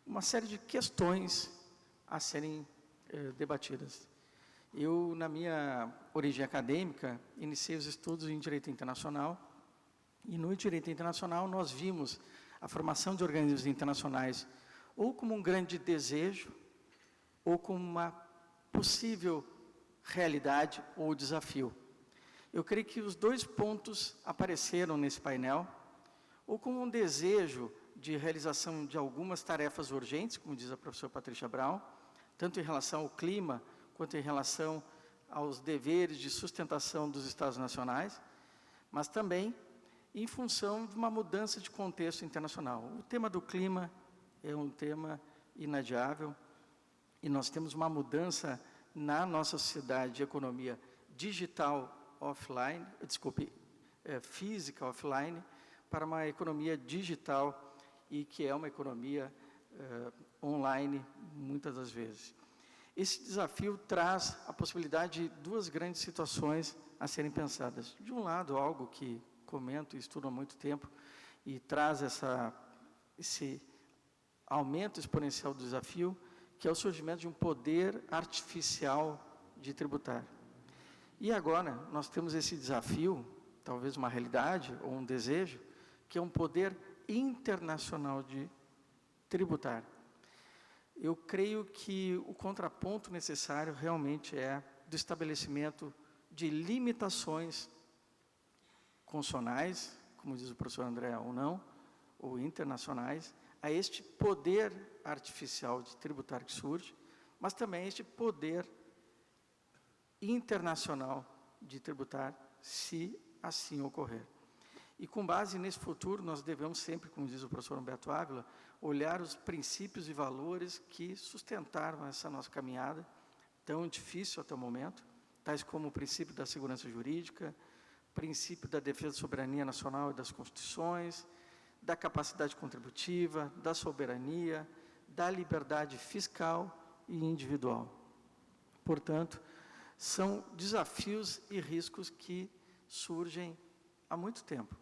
uma série de questões a serem debatidas. Eu, na minha origem acadêmica, iniciei os estudos em Direito Internacional, e no Direito Internacional nós vimos a formação de organismos internacionais ou como um grande desejo, ou como uma possível realidade ou desafio. Eu creio que os dois pontos apareceram nesse painel, ou como um desejo de realização de algumas tarefas urgentes, como diz a professora Patrícia Brown, tanto em relação ao clima, quanto em relação aos deveres de sustentação dos Estados nacionais, mas também em função de uma mudança de contexto internacional. O tema do clima é um tema inadiável, e nós temos uma mudança na nossa sociedade de economia digital offline, física offline, para uma economia digital, e que é uma economia online, muitas das vezes. Esse desafio traz a possibilidade de duas grandes situações a serem pensadas. De um lado, algo que comento e estudo há muito tempo, e traz esse aumento exponencial do desafio, que é o surgimento de um poder artificial de tributar. E agora, nós temos esse desafio, talvez uma realidade ou um desejo, que é um poder internacional de tributar. Eu creio que o contraponto necessário realmente é do estabelecimento de limitações constitucionais, como diz o professor André, ou não, ou internacionais, a este poder artificial de tributar que surge, mas também este poder internacional de tributar, se assim ocorrer. E com base nesse futuro, nós devemos sempre, como diz o professor Humberto Ávila, olhar os princípios e valores que sustentaram essa nossa caminhada, tão difícil até o momento, tais como o princípio da segurança jurídica, princípio da defesa da soberania nacional e das constituições, da capacidade contributiva, da soberania, da liberdade fiscal e individual. Portanto, são desafios e riscos que surgem há muito tempo.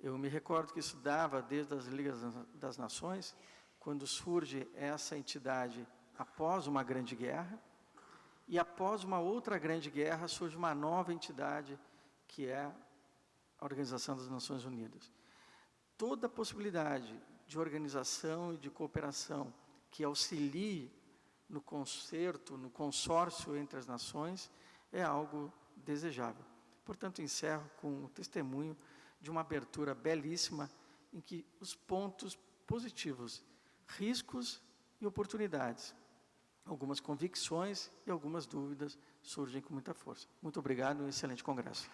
Eu me recordo que isso dava desde as Ligas das Nações, quando surge essa entidade após uma grande guerra, e após uma outra grande guerra surge uma nova entidade, que é a Organização das Nações Unidas. Toda a possibilidade de organização e de cooperação que auxilie no concerto, no consórcio entre as nações, é algo desejável. Portanto, encerro com o testemunho de uma abertura belíssima em que os pontos positivos, riscos e oportunidades, algumas convicções e algumas dúvidas surgem com muita força. Muito obrigado e um excelente congresso.